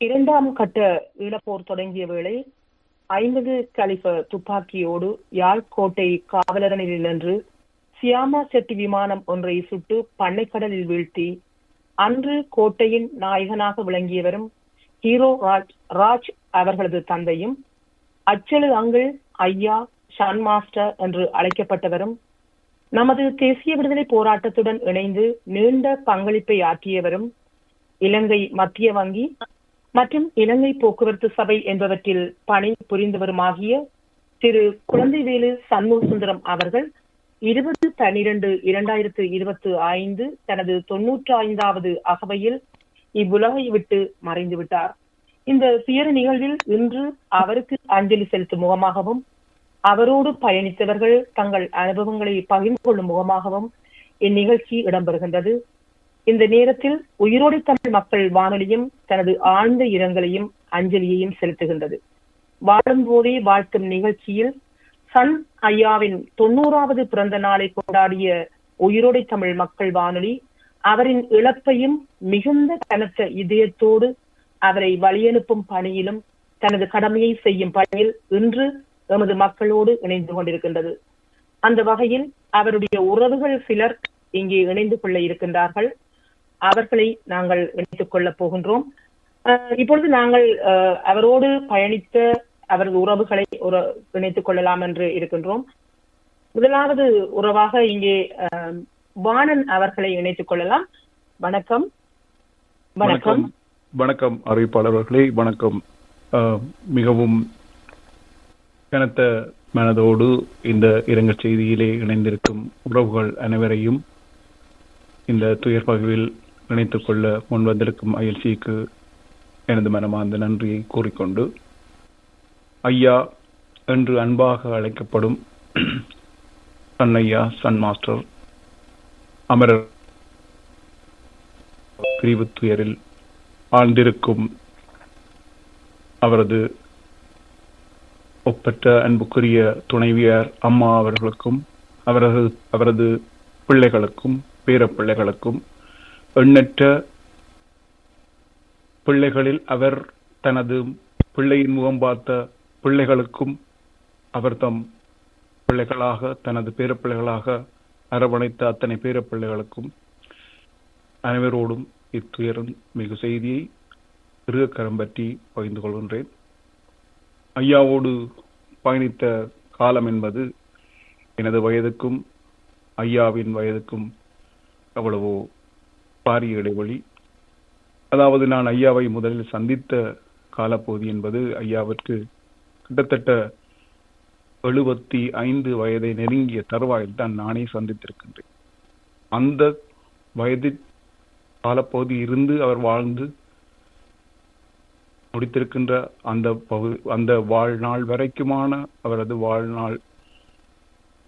இரண்டாம் கட்ட ஈழப்போர் தொடங்கிய வேளை 50 கலிப துப்பாக்கியோடு யாழ்கோட்டை காவலரணில் நின்று சியாமா செட்டி விமானம் ஒன்றை சுட்டு பண்ணைக்கடலில் வீழ்த்தி அன்று கோட்டையின் நாயகனாக விளங்கியவரும் ஹீரோ ராஜ் அவர்களது தந்தையும் அச்சலு அங்கிள் ஐயா ஷான் மாஸ்டர் என்று அழைக்கப்பட்டவரும் நமது தேசிய விடுதலை போராட்டத்துடன் இணைந்து நீண்ட பங்களிப்பை ஆற்றியவரும் இலங்கை மத்திய வங்கி மற்றும் இலங்கை போக்குவரத்து சபை என்பவற்றில் பணி புரிந்தவருமாகிய திரு குழந்தைவேலு சண்முக சுந்தரம் அவர்கள் 20/12/2025 தனது 95வது அகவையில் இவ்வுலகை விட்டு மறைந்து விட்டார். இந்த துயர நிகழ்வில் இன்று அவருக்கு அஞ்சலி செலுத்தும் முகமாகவும் அவரோடு பயணித்தவர்கள் தங்கள் அனுபவங்களை பகிர்ந்து கொள்ளும் முகமாகவும் இந்நிகழ்ச்சி இடம்பெறுகின்றது. இந்த நேரத்தில் உயிரோடு தமிழ் மக்கள் வானொலியும் தனது ஆழ்ந்த இரங்கலையும் அஞ்சலியையும் செலுத்துகின்றது. வாழும் போதே வாழ்த்தும் நிகழ்ச்சியில் சன் ஐயாவின் 90வது பிறந்த நாளை கொண்டாடிய உயிரோடு தமிழ் மக்கள் வானொலி அவரின் இழப்பையும் மிகுந்த கனத்த இதயத்தோடு அவரை வழியனுப்பும் பணியிலும் தனது கடமையை செய்யும் பணியில் இன்று எமது மக்களோடு இணைந்து கொண்டிருக்கின்றது. அந்த வகையில் அவருடைய உறவுகள் சிலர் இங்கே இணைந்து கொள்ள இருக்கின்றார்கள். அவர்களை நாங்கள் இணைத்துக் கொள்ளப் போகின்றோம். இப்பொழுது நாங்கள் அவரோடு பயணித்த அவரது உறவுகளை இணைத்துக் கொள்ளலாம் என்று இருக்கின்றோம். முதலாவது உறவாக இங்கே வாணன் அவர்களை இணைத்துக் கொள்ளலாம். வணக்கம். வணக்கம். வணக்கம் அறிவிப்பாளர்களே, வணக்கம். மிகவும் கனத்த மனதோடு இந்த இரங்கல் செய்தியிலே இணைந்திருக்கும் உறவுகள் அனைவரையும் இந்த துயர் பகிர்வில் இணைத்துக் கொள்ள முன்வந்திருக்கும் ஐஎல்சிக்கு எனது மனமார்ந்த நன்றியை கூறிக்கொண்டு, ஐயா என்று அன்பாக அழைக்கப்படும் சன்னையா சன் மாஸ்டர் அமரர் பிரிவு துயரில் ஆழ்ந்திருக்கும் அவரது ஒப்பற்ற அன்புக்குரிய துணைவியார் அம்மா அவர்களுக்கும் அவரது பிள்ளைகளுக்கும் பேரப்பிள்ளைகளுக்கும் எண்ணற்ற பிள்ளைகளில் அவர் தனது பிள்ளையின் முகம் பார்த்த பிள்ளைகளுக்கும் அவர் தம் பிள்ளைகளாக தனது பேரப்பிள்ளைகளாக அரவணைத்த அத்தனை பேரப்பிள்ளைகளுக்கும் அனைவரோடும் இத்துயரும் மிகு செய்தியை இருகரம் பற்றி பகிர்ந்து கொள்கின்றேன். ஐயாவோடு பயணித்த காலம் என்பது எனது வயதுக்கும் ஐயாவின் வயதுக்கும் அவ்வளவோ பாரிய இடைவெளி. அதாவது நான் ஐயாவை முதலில் சந்தித்த காலப்பகுதி என்பது ஐயாவிற்கு கிட்டத்தட்ட 75 வயதை நெருங்கிய தருவாயில் தான் நானே சந்தித்திருக்கின்றேன். அந்த வயது காலப்பகுதி இருந்து அவர் வாழ்ந்து முடித்திருக்கின்ற அந்த வாழ்நாள் வரைக்குமான அவரது வாழ்நாள்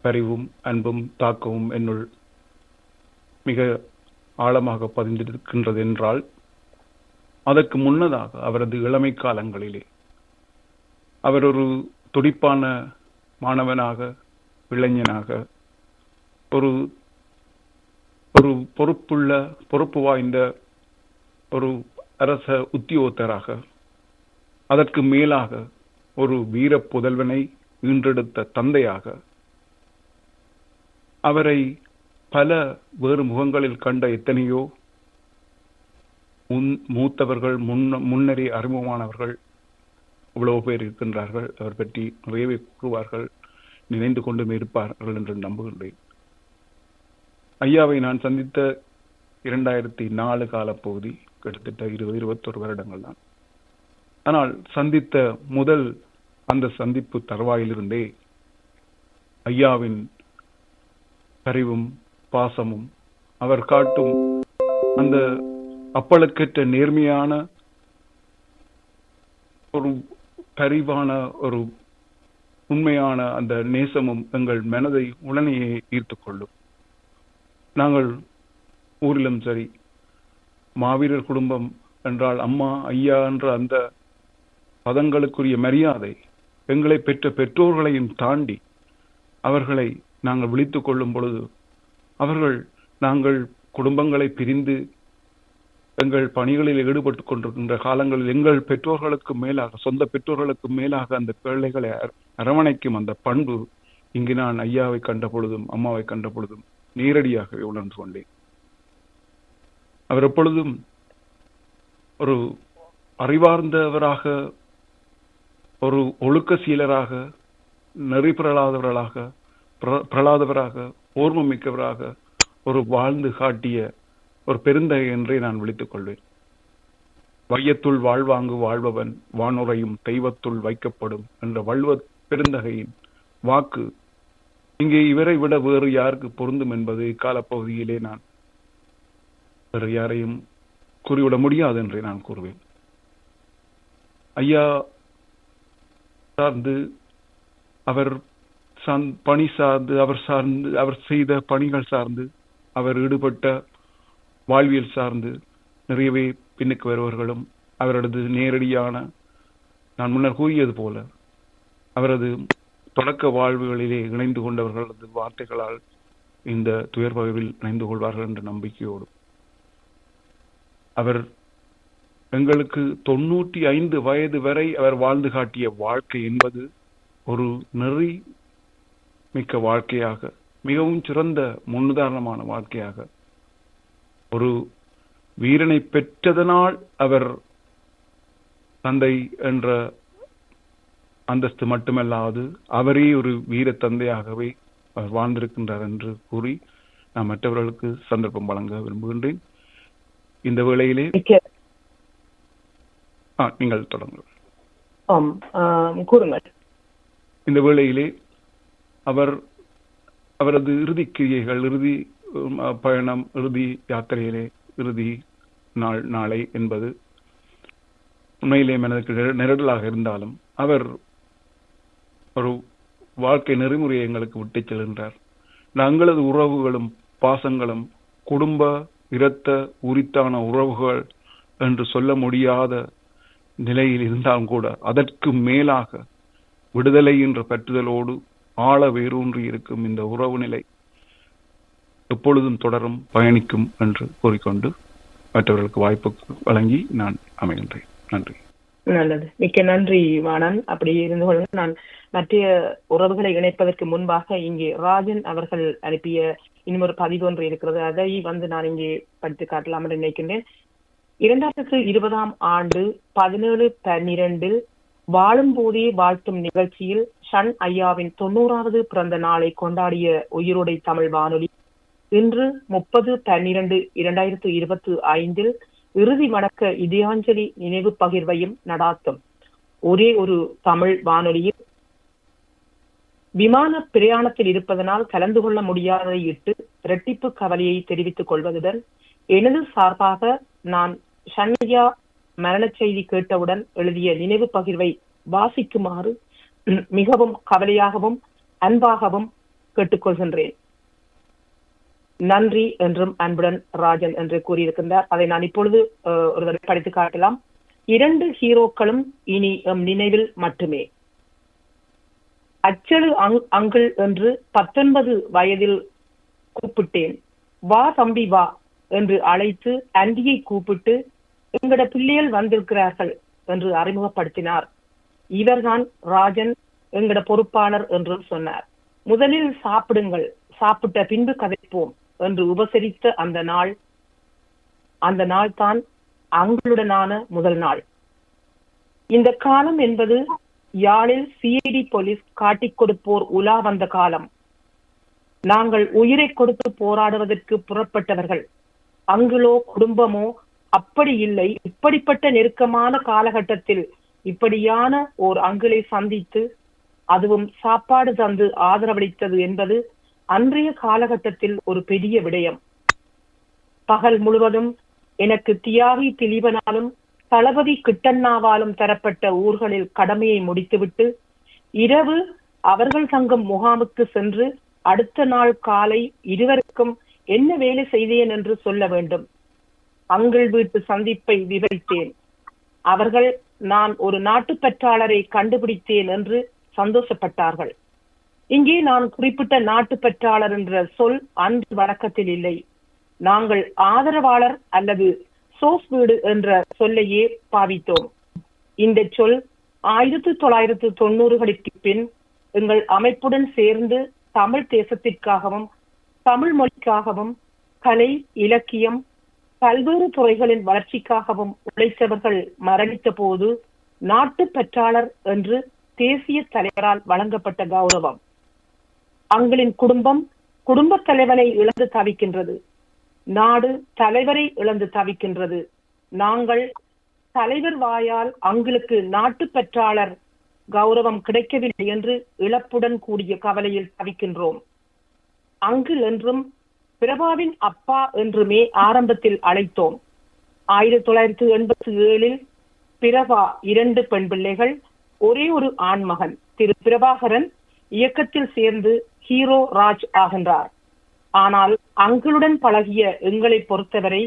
பரிவும் அன்பும் தாக்கமும் என்னுள் மிக ஆழமாக பதிந்திருக்கின்றது என்றால், அதற்கு முன்னதாக அவரது இளமை காலங்களிலே அவர் ஒரு துடிப்பான மாணவனாக, இளைஞனாக, ஒரு பொறுப்பு வாய்ந்த ஒரு அரச உத்தியோகத்தராக, அதற்கு மேலாக ஒரு வீர புதல்வனை ஈன்றெடுத்த தந்தையாக, அவரை பல வேறு முகங்களில் கண்ட எத்தனையோ மூத்தவர்கள் முன்னரே அறிமுகமானவர்கள் இவ்வளவு பேர் இருக்கின்றார்கள். அவர் பற்றி நிறையவே கூறுவார்கள், நினைந்து கொண்டும் இருப்பார்கள் என்று நம்புகின்றேன். ஐயாவை நான் சந்தித்த 2004 காலப்பகுதி கிட்டத்தட்ட 20-21 வருடங்கள் தான். ஆனால் சந்தித்த முதல் அந்த சந்திப்பு தருவாயிலிருந்தே ஐயாவின் பரிவும் பாசமும் அவர் காட்டும் அந்த அப்பழுக்கற்ற நேர்மையான ஒரு பரிவான ஒரு உண்மையான அந்த நேசமும் எங்கள் மனதை உடனேயே ஈர்த்து கொள்ளும். நாங்கள் ஊரிலும் சரி, மாவீரர் குடும்பம் என்றால் அம்மா ஐயா என்ற அந்த பதங்களுக்குரிய மரியாதை எங்களை பெற்ற பெற்றோர்களையும் தாண்டி அவர்களை நாங்கள் விழித்துக் கொள்ளும் பொழுது, அவர்கள் நாங்கள் குடும்பங்களை பிரிந்து எங்கள் பணிகளில் ஈடுபட்டுக் கொண்டிருக்கின்ற காலங்களில் எங்கள் பெற்றோர்களுக்கு மேலாக, சொந்த பெற்றோர்களுக்கு மேலாக அந்த பிள்ளைகளை அரவணைக்கும் அந்த பண்பு இங்கு நான் ஐயாவை கண்ட பொழுதும் அம்மாவை கண்ட பொழுதும் நேரடியாகவே உணர்ந்து கொண்டேன். அவர் எப்பொழுதும் ஒரு அறிவார்ந்தவராக, ஒரு ஒழுக்க சீலராக, நெறி பிரலாதவராக, ஓர்ம மிக்கவராக ஒரு வாழ்ந்து காட்டிய ஒரு பெருந்தகை என்றே நான் விழித்துக் கொள்வேன். வையத்துள் வாழ்வாங்கு வாழ்பவன் வானுரையும் தெய்வத்துள் வைக்கப்படும் என்ற வள்ளுவ பெருந்தகையின் வாக்கு இங்கே இவரை விட வேறு யாருக்கு பொருந்தும் என்பது இக்கால பகுதியிலே நான் வேறு யாரையும் கூறிவிட முடியாது என்றே நான் கூறுவேன். ஐயா சார்ந்து, அவர் பணி சார்ந்து, அவர் செய்த பணிகள் சார்ந்து, அவர் ஈடுபட்ட வாழ்வியல் சார்ந்து நிறையவே பின்னுக்கு வருவர்களும் அவரது நேரடியான, நான் முன்னர் கூறியது போல, அவரது தொடக்க வாழ்வுகளிலே இணைந்து கொண்டவர்களது வார்த்தைகளால் இந்த துயர் பகிர்வில் இணைந்து கொள்வார்கள் என்ற நம்பிக்கையோடு அவர் எங்களுக்கு 95 வயது வரை அவர் வாழ்ந்து காட்டிய வாழ்க்கை என்பது ஒரு நெறி மிக்க வாழ்க்கையாக, மிகவும் சிறந்த முன்னுதாரணமான வாழ்க்கையாக, ஒரு வீரனை பெற்றதனால் அவர் தந்தை என்ற அந்தஸ்து மட்டுமல்லாது அவரே ஒரு வீர தந்தையாகவே அவர் வாழ்ந்திருக்கின்றார் என்று கூறி நான் மற்றவர்களுக்கு சந்தர்ப்பம் வழங்க விரும்புகின்றேன். இந்த வேளையிலே நீங்கள் தொடங்குங்கள். இந்த வேளையிலே அவரது இறுதி கிரியைகள், இறுதி பயணம், இறுதி யாத்திரையிலே இறுதி நாளை என்பது உண்மையிலே மனதுக்கு நெருடலாக இருந்தாலும் அவர் ஒரு வாழ்க்கை நெறிமுறையை எங்களுக்கு விட்டுச் செல்கின்றார். எங்களது உறவுகளும் பாசங்களும் குடும்ப இரத்த உரித்தான உறவுகள் என்று சொல்ல முடியாத நிலையில் இருந்தாலும் கூட அதற்கு மேலாக விடுதலை என்ற பற்றுதலோடு ஆழ வேரூன்றி இருக்கும் இந்த உறவு நிலை எப்பொழுதும் தொடரும், பயணிக்கும் என்று கூறிக்கொண்டு மற்றவர்களுக்கு வாய்ப்பு வழங்கி நான் அமைகின்றேன். நன்றி. நல்லது, மிக்க நன்றி வாணன். அப்படி இருந்து கொள்ள நான் மற்ற உறவுகளை இணைப்பதற்கு முன்பாக இங்கே ராஜன் அவர்கள் அனுப்பிய இன்னொரு பதிவு ஒன்று இருக்கிறது. அதை நான் இங்கே படித்து காட்டலாம் என்று நினைக்கின்றேன். 2020 ஆண்டு 17/12 வாழும் போதே வாழ்த்தும் நிகழ்ச்சியில் ஷன் ஐயாவின் 90வது பிறந்த நாளை கொண்டாடிய உயிரோடை தமிழ் வானொலி இன்று 30/12/2025 இறுதி வணக்க இதயாஞ்சலி நினைவு பகிர்வையும் நடாத்தும். ஒரே ஒரு தமிழ் வானொலியில் விமான பிரயாணத்தில் இருப்பதனால் கலந்து கொள்ள முடியாததை இட்டு இரட்டிப்பு கவலையை தெரிவித்துக் கொள்வதுடன் எனது சார்பாக நான் ஷன்யா மரண செய்தி கேட்டவுடன் எழுதிய நினைவு பகிர்வை வாசிக்குமாறு மிகவும் கவலையாகவும் அன்பாகவும் கேட்டுக்கொள்கின்றேன். நன்றி என்றும் அன்புடன் ராஜன் என்று கூறியிருக்கின்றார். அதை நான் இப்பொழுது ஒருவரை படித்து காட்டலாம். 2 ஹீரோக்களும் இனி எம் நினைவில் மட்டுமே. அச்சலு அங்கிள் என்று 19 வயதில் கூப்பிட்டேன். வா தம்பி வா என்று அழைத்து அண்டியை கூப்பிட்டு எங்கட பிள்ளைகள் வந்திருக்கிறார்கள் என்று அறிமுகப்படுத்தினார். இவர்தான் ராஜன், எங்கட பொறுப்பாளர் என்று சொன்னார். முதலில் சாப்பிடுங்கள், சாப்பிட்ட பின்பு கதைப்போம் என்று உபசரித்த அந்த நாள் தான் அங்களுடனான முதல் நாள். இந்த காலம் என்பது யாழில் சிஐடி போலீஸ் காட்டிக் கொடுப்போர் உலா வந்த காலம். நாங்கள் உயிரை கொடுத்து போராடுவதற்கு புறப்பட்டவர்கள். அங்களோ குடும்பமோ அப்படி இல்லை. இப்படிப்பட்ட நெருக்கமான காலகட்டத்தில் இப்படியான ஓர் அங்கிளை சந்தித்து அதுவும் சாப்பாடு தந்து ஆதரவளித்தது என்பது அன்றைய காலகட்டத்தில் ஒரு பெரிய விடயம். பகல் முழுவதும் எனக்கு தியாகி திலீபனாலும் தளபதி கிட்டண்ணாவாலும் தரப்பட்ட ஊர்களில் கடமையை முடித்துவிட்டு இரவு அவர்கள் தங்கும் முகாமுக்கு சென்று அடுத்த நாள் காலை இருவருக்கும் என்ன வேலை செய்தேன் என்று சொல்ல வேண்டும். அங்கிள் வீட்டு சந்திப்பை விவரித்தேன். அவர்கள் நான் ஒரு நாட்டுப்பற்றாளரை கண்டுபிடித்தேன் என்று சந்தோஷப்பட்டார்கள். இங்கே நான் குறிப்பிட்ட நாட்டுப்பற்றாளர் என்ற சொல் அன்று வழக்கத்தில் இல்லை. நாங்கள் ஆதரவாளர் அல்லது சோஸ் வீடு என்ற சொல்லையே பாவித்தோம். இந்த சொல் 1990களுக்கு பின் எங்கள் அமைப்புடன் சேர்ந்து தமிழ் தேசத்திற்காகவும் தமிழ் மொழிக்காகவும் கலை இலக்கியம் பல்வேறு துறைகளின் வளர்ச்சிக்காகவும் உழைத்தவர்கள் மரணித்த போது நாட்டு பற்றாளர் என்று தேசிய தலைவரால் வழங்கப்பட்ட கௌரவம். அங்களின் குடும்பம் குடும்பத் தலைவனை இழந்து தவிக்கின்றது. நாடு தலைவரை இழந்து தவிக்கின்றது. நாங்கள் தலைவர் வாயால் அங்களுக்கு நாட்டு பற்றாளர் கௌரவம் கிடைக்கவில்லை என்று இழப்புடன் கூடிய கவலையில் தவிக்கின்றோம். அங்கிள் என்றும் பிரபாவின் அப்பா என்றுமே ஆரம்பத்தில் அழைத்தோம். 1987 பிரபா 2 பெண் பிள்ளைகள், ஒரே ஒரு ஆண்மகன். திரு பிரபாகரன் இயக்கத்தில் சேர்ந்து ஹீரோ ராஜ் ஆகின்றார். ஆனால் அங்களுடன் பழகிய எங்களை பொறுத்தவரை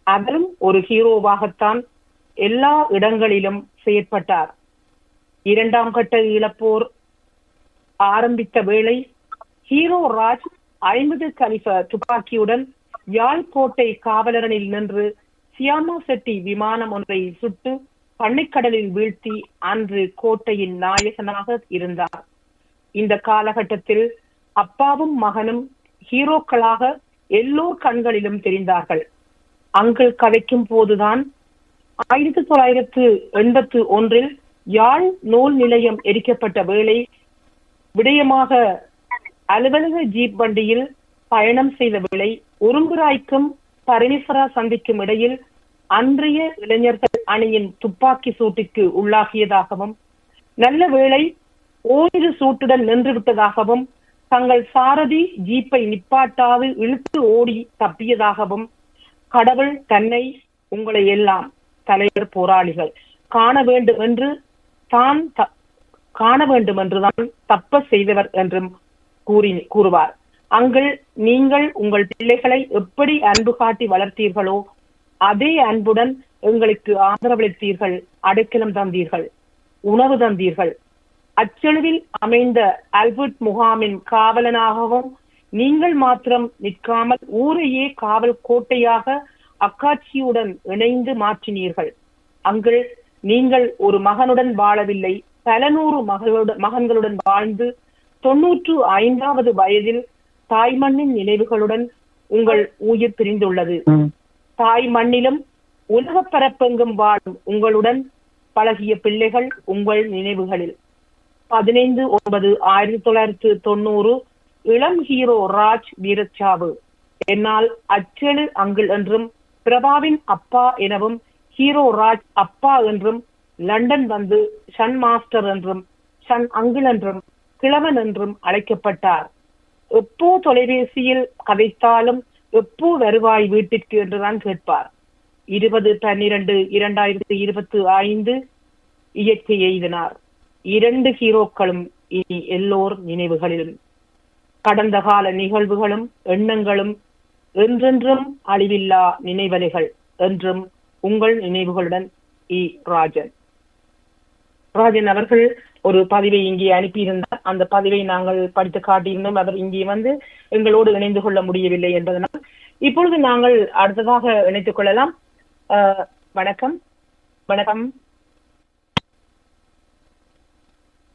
அவரும் ஒரு ஹீரோவாகத்தான் எல்லா இடங்களிலும் செயற்பட்டார். 2ஆம் கட்ட ஈழப்போர் ஆரம்பித்த வேளை ஹீரோ ராஜ் 50 கலிபர் துப்பாக்கியுடன் யாழ்கோட்டை காவலரனில் நின்று சியாமா செட்டி விமானம் ஒன்றை சுட்டு பண்ணைக்கடலில் வீழ்த்தி அன்று கோட்டையின் நாயகனாக இருந்தார். இந்த காலகட்டத்தில் அப்பாவும் மகனும் ஹீரோக்களாக எல்லோர் கண்களிலும் தெரிந்தார்கள். அங்கிள் கதைக்கும் போதுதான் 1981 யாழ் நூல் நிலையம் எரிக்கப்பட்ட வேளை விடயமாக அலுவலக ஜீப் வண்டியில் பயணம் செய்த வேளை உரும்புராய்க்கும் பரணிசரா சந்திக்கும் இடையில் அன்றைய இளைஞர்கள் அணியின் துப்பாக்கி சூட்டிற்கு உள்ளாகியதாகவும், நல்ல வேளை ஓரிரு சூட்டுடன் நின்று விட்டதாகவும், தங்கள் சாரதி ஜீப்பை நிப்பாட்டாது இழுத்து ஓடி தப்பியதாகவும், கடவுள் தன்னை உங்களை எல்லாம் தலைவர் போராளிகள் காண வேண்டும் என்றுதான் தப்ப செய்தவர் என்றும் கூறுவார். அங்கள் நீங்கள் உங்கள் பிள்ளைகளை எப்படி அன்பு காட்டி வளர்த்தீர்களோ அதே அன்புடன் எங்களுக்கு ஆதரவளித்தீர்கள், அடைக்கலம் தந்தீர்கள், உணவு தந்தீர்கள். அச்செழுவில் அமைந்த ஆல்பர்ட் முகாமின் காவலனாகவும் நீங்கள் மாத்திரம் நிற்காமல் ஊரையே காவல் கோட்டையாக அக்காட்சியுடன் இணைந்து மாற்றினீர்கள். அங்கள் நீங்கள் ஒரு மகனுடன் வாழவில்லை, பல 100 மகன்களுடன் வாழ்ந்து 95வது வயதில் தாய் மண்ணின் நினைவுகளுடன் உங்கள் உயிர் பிரிந்துள்ளது. தாய் மண்ணிலும் உலக பரப்பெங்கும் வாழும் உங்களுடன் பழகிய பிள்ளைகள் உங்கள் நினைவுகளில். 15/9/1990 இளம் ஹீரோ ராஜ் வீரச்சாவு. என்னால் அச்செழு அங்கிள் என்றும் பிரபாவின் அப்பா எனவும் ஹீரோ ராஜ் அப்பா என்றும் லண்டன் வந்து ஷன் மாஸ்டர் என்றும் ஷன் அங்கிள் என்றும் கிழவன் என்றும் அழைக்கப்பட்டார். எப்போ தொலைபேசியில் கதைத்தாலும் எப்போ வருவாய் வீட்டிற்கு என்றுதான் கேட்பார். 20/12/2025 இயற்கை எய்தினார். 2 ஹீரோக்களும் இனி எல்லோர் நினைவுகளிலும். கடந்த கால நிகழ்வுகளும் எண்ணங்களும் என்றென்றும் அழிவில்லா நினைவலைகள் என்றும் உங்கள் நினைவுகளுடன். ராஜன் அவர்கள் ஒரு பதிவை இங்கே அனுப்பியிருந்தார். அந்த பதிவை நாங்கள் படித்து காட்டியிருந்தோம். அவர் இங்கே வந்து எங்களோடு இணைந்து கொள்ள முடியவில்லை என்பதனால் இப்பொழுது நாங்கள் அடுத்ததாக இணைத்துக் கொள்ளலாம். வணக்கம். வணக்கம்.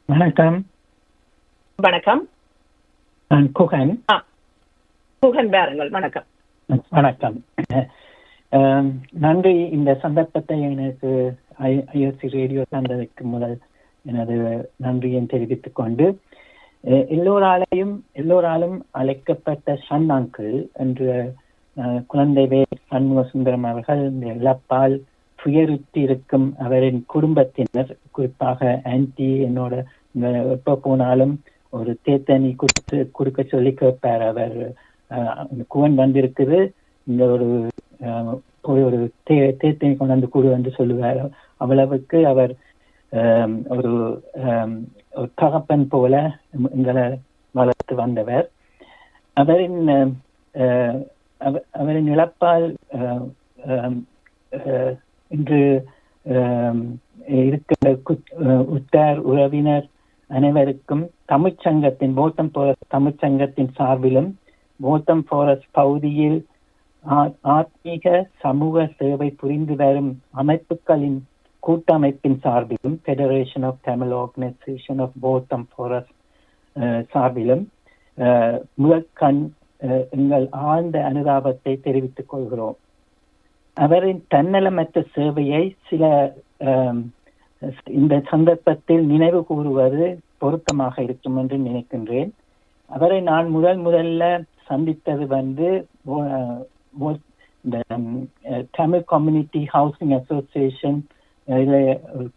வணக்கம். வணக்கம். குகன். குகன் பாருங்கள். வணக்கம். வணக்கம். நன்றி இந்த சந்தர்ப்பத்தை எனக்கு ஐஎஸ்சி ரேடியோ தந்ததற்கு முதல் எனது நன்றியை தெரிவித்துக் கொண்டு, எல்லோராலும் அழைக்கப்பட்ட ஷன் அங்கிள் என்ற குழந்தை சண்முக சுந்தரம் அவர்கள் இந்த இழப்பால் துயருற்றி இருக்கும் அவரின் குடும்பத்தினர், குறிப்பாக ஆன்டி என்னோட எப்ப போனாலும் ஒரு தேத்தனி கொடுக்க சொல்லி கேட்பார். அவர் குவன் வந்திருக்குது, இந்த ஒரு தேத்தனி கொண்டாந்து கொடு என்று சொல்லுவார். அவ்வளவுக்கு அவர் ஒரு தகப்பன் போல எங்களை வளர்த்து வந்தவர். அவரின் இழப்பால் இன்று இருக்கிற உற்றார் உறவினர் அனைவருக்கும் தமிழ்ச்சங்கத்தின் போத்தம் ஃபாரஸ்ட் தமிழ்ச்சங்கத்தின் சார்பிலும் போத்தம் ஃபாரஸ்ட் பகுதியில் ஆத்மீக சமூக சேவை புரிந்து வரும் அமைப்புகளின் கூட்டமைப்பின் சார்பிலும் federation of Tamil organisation of போத்தம் ஃபாரஸ்ட் சார்பிலும் முதற்கண் எங்கள் ஆழ்ந்த அனுதாபத்தை தெரிவித்துக் கொள்கிறோம். அவரின் தன்னலமற்ற சேவையை இந்த சந்தர்ப்பத்தில் நினைவு கூறுவது பொருத்தமாக இருக்கும் என்று நினைக்கின்றேன். அவரை நான் முதல்ல சந்தித்தது இந்த தமிழ் கம்யூனிட்டி ஹவுசிங் அசோசியேஷன்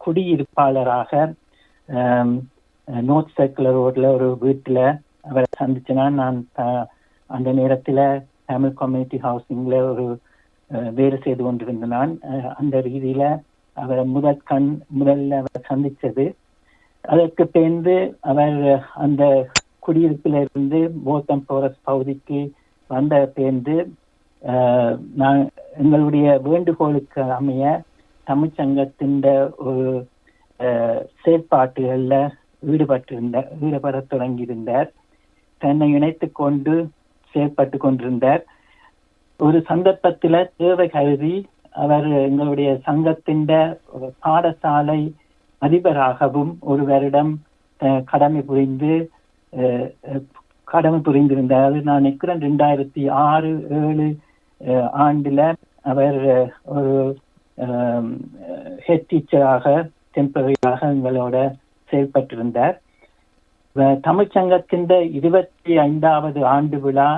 குடியிருப்பாளராக நோர்த் சர்க்குலர் ரோட்ல ஒரு வீட்டுல அவரை சந்திச்சேன்னா, நான் அந்த நேரத்துல தமிழ் கம்யூனிட்டி ஹவுசிங்ல ஒரு வேலை செய்து கொண்டிருந்தேன். நான் அந்த ரீதியில அவரை முதல்ல அவர் சந்திச்சது. அதற்கு பிறகு அவர் அந்த குடியிருப்பில இருந்து போத்தம் ஃபாரஸ்ட் பகுதிக்கு வந்த பிறகு எங்களுடைய வேண்டுகோளுக்கு அமைய தமிழ்ச்சங்கத்தின் ஒரு செயற்பாட்டுகள்ல ஈடுபட தொடங்கியிருந்தார். தன்னை இணைத்து கொண்டு செயற்பட்டு கொண்டிருந்தார். ஒரு சந்தர்ப்பத்துல தேவை கருதி அவர் எங்களுடைய சங்கத்தின் பாடசாலை அதிபராகவும் ஒரு வருடம் கடமை புரிந்திருந்தார். அது நான் நினைக்கிறேன் 2006-07 ஆண்டுல அவர் ஒரு ஹெட் டீச்சராக டெம்பரரியாக எங்களோட செயல்பட்டிருந்தார். தமிழ்ச்சங்கத்தின் 25வது ஆண்டு விழா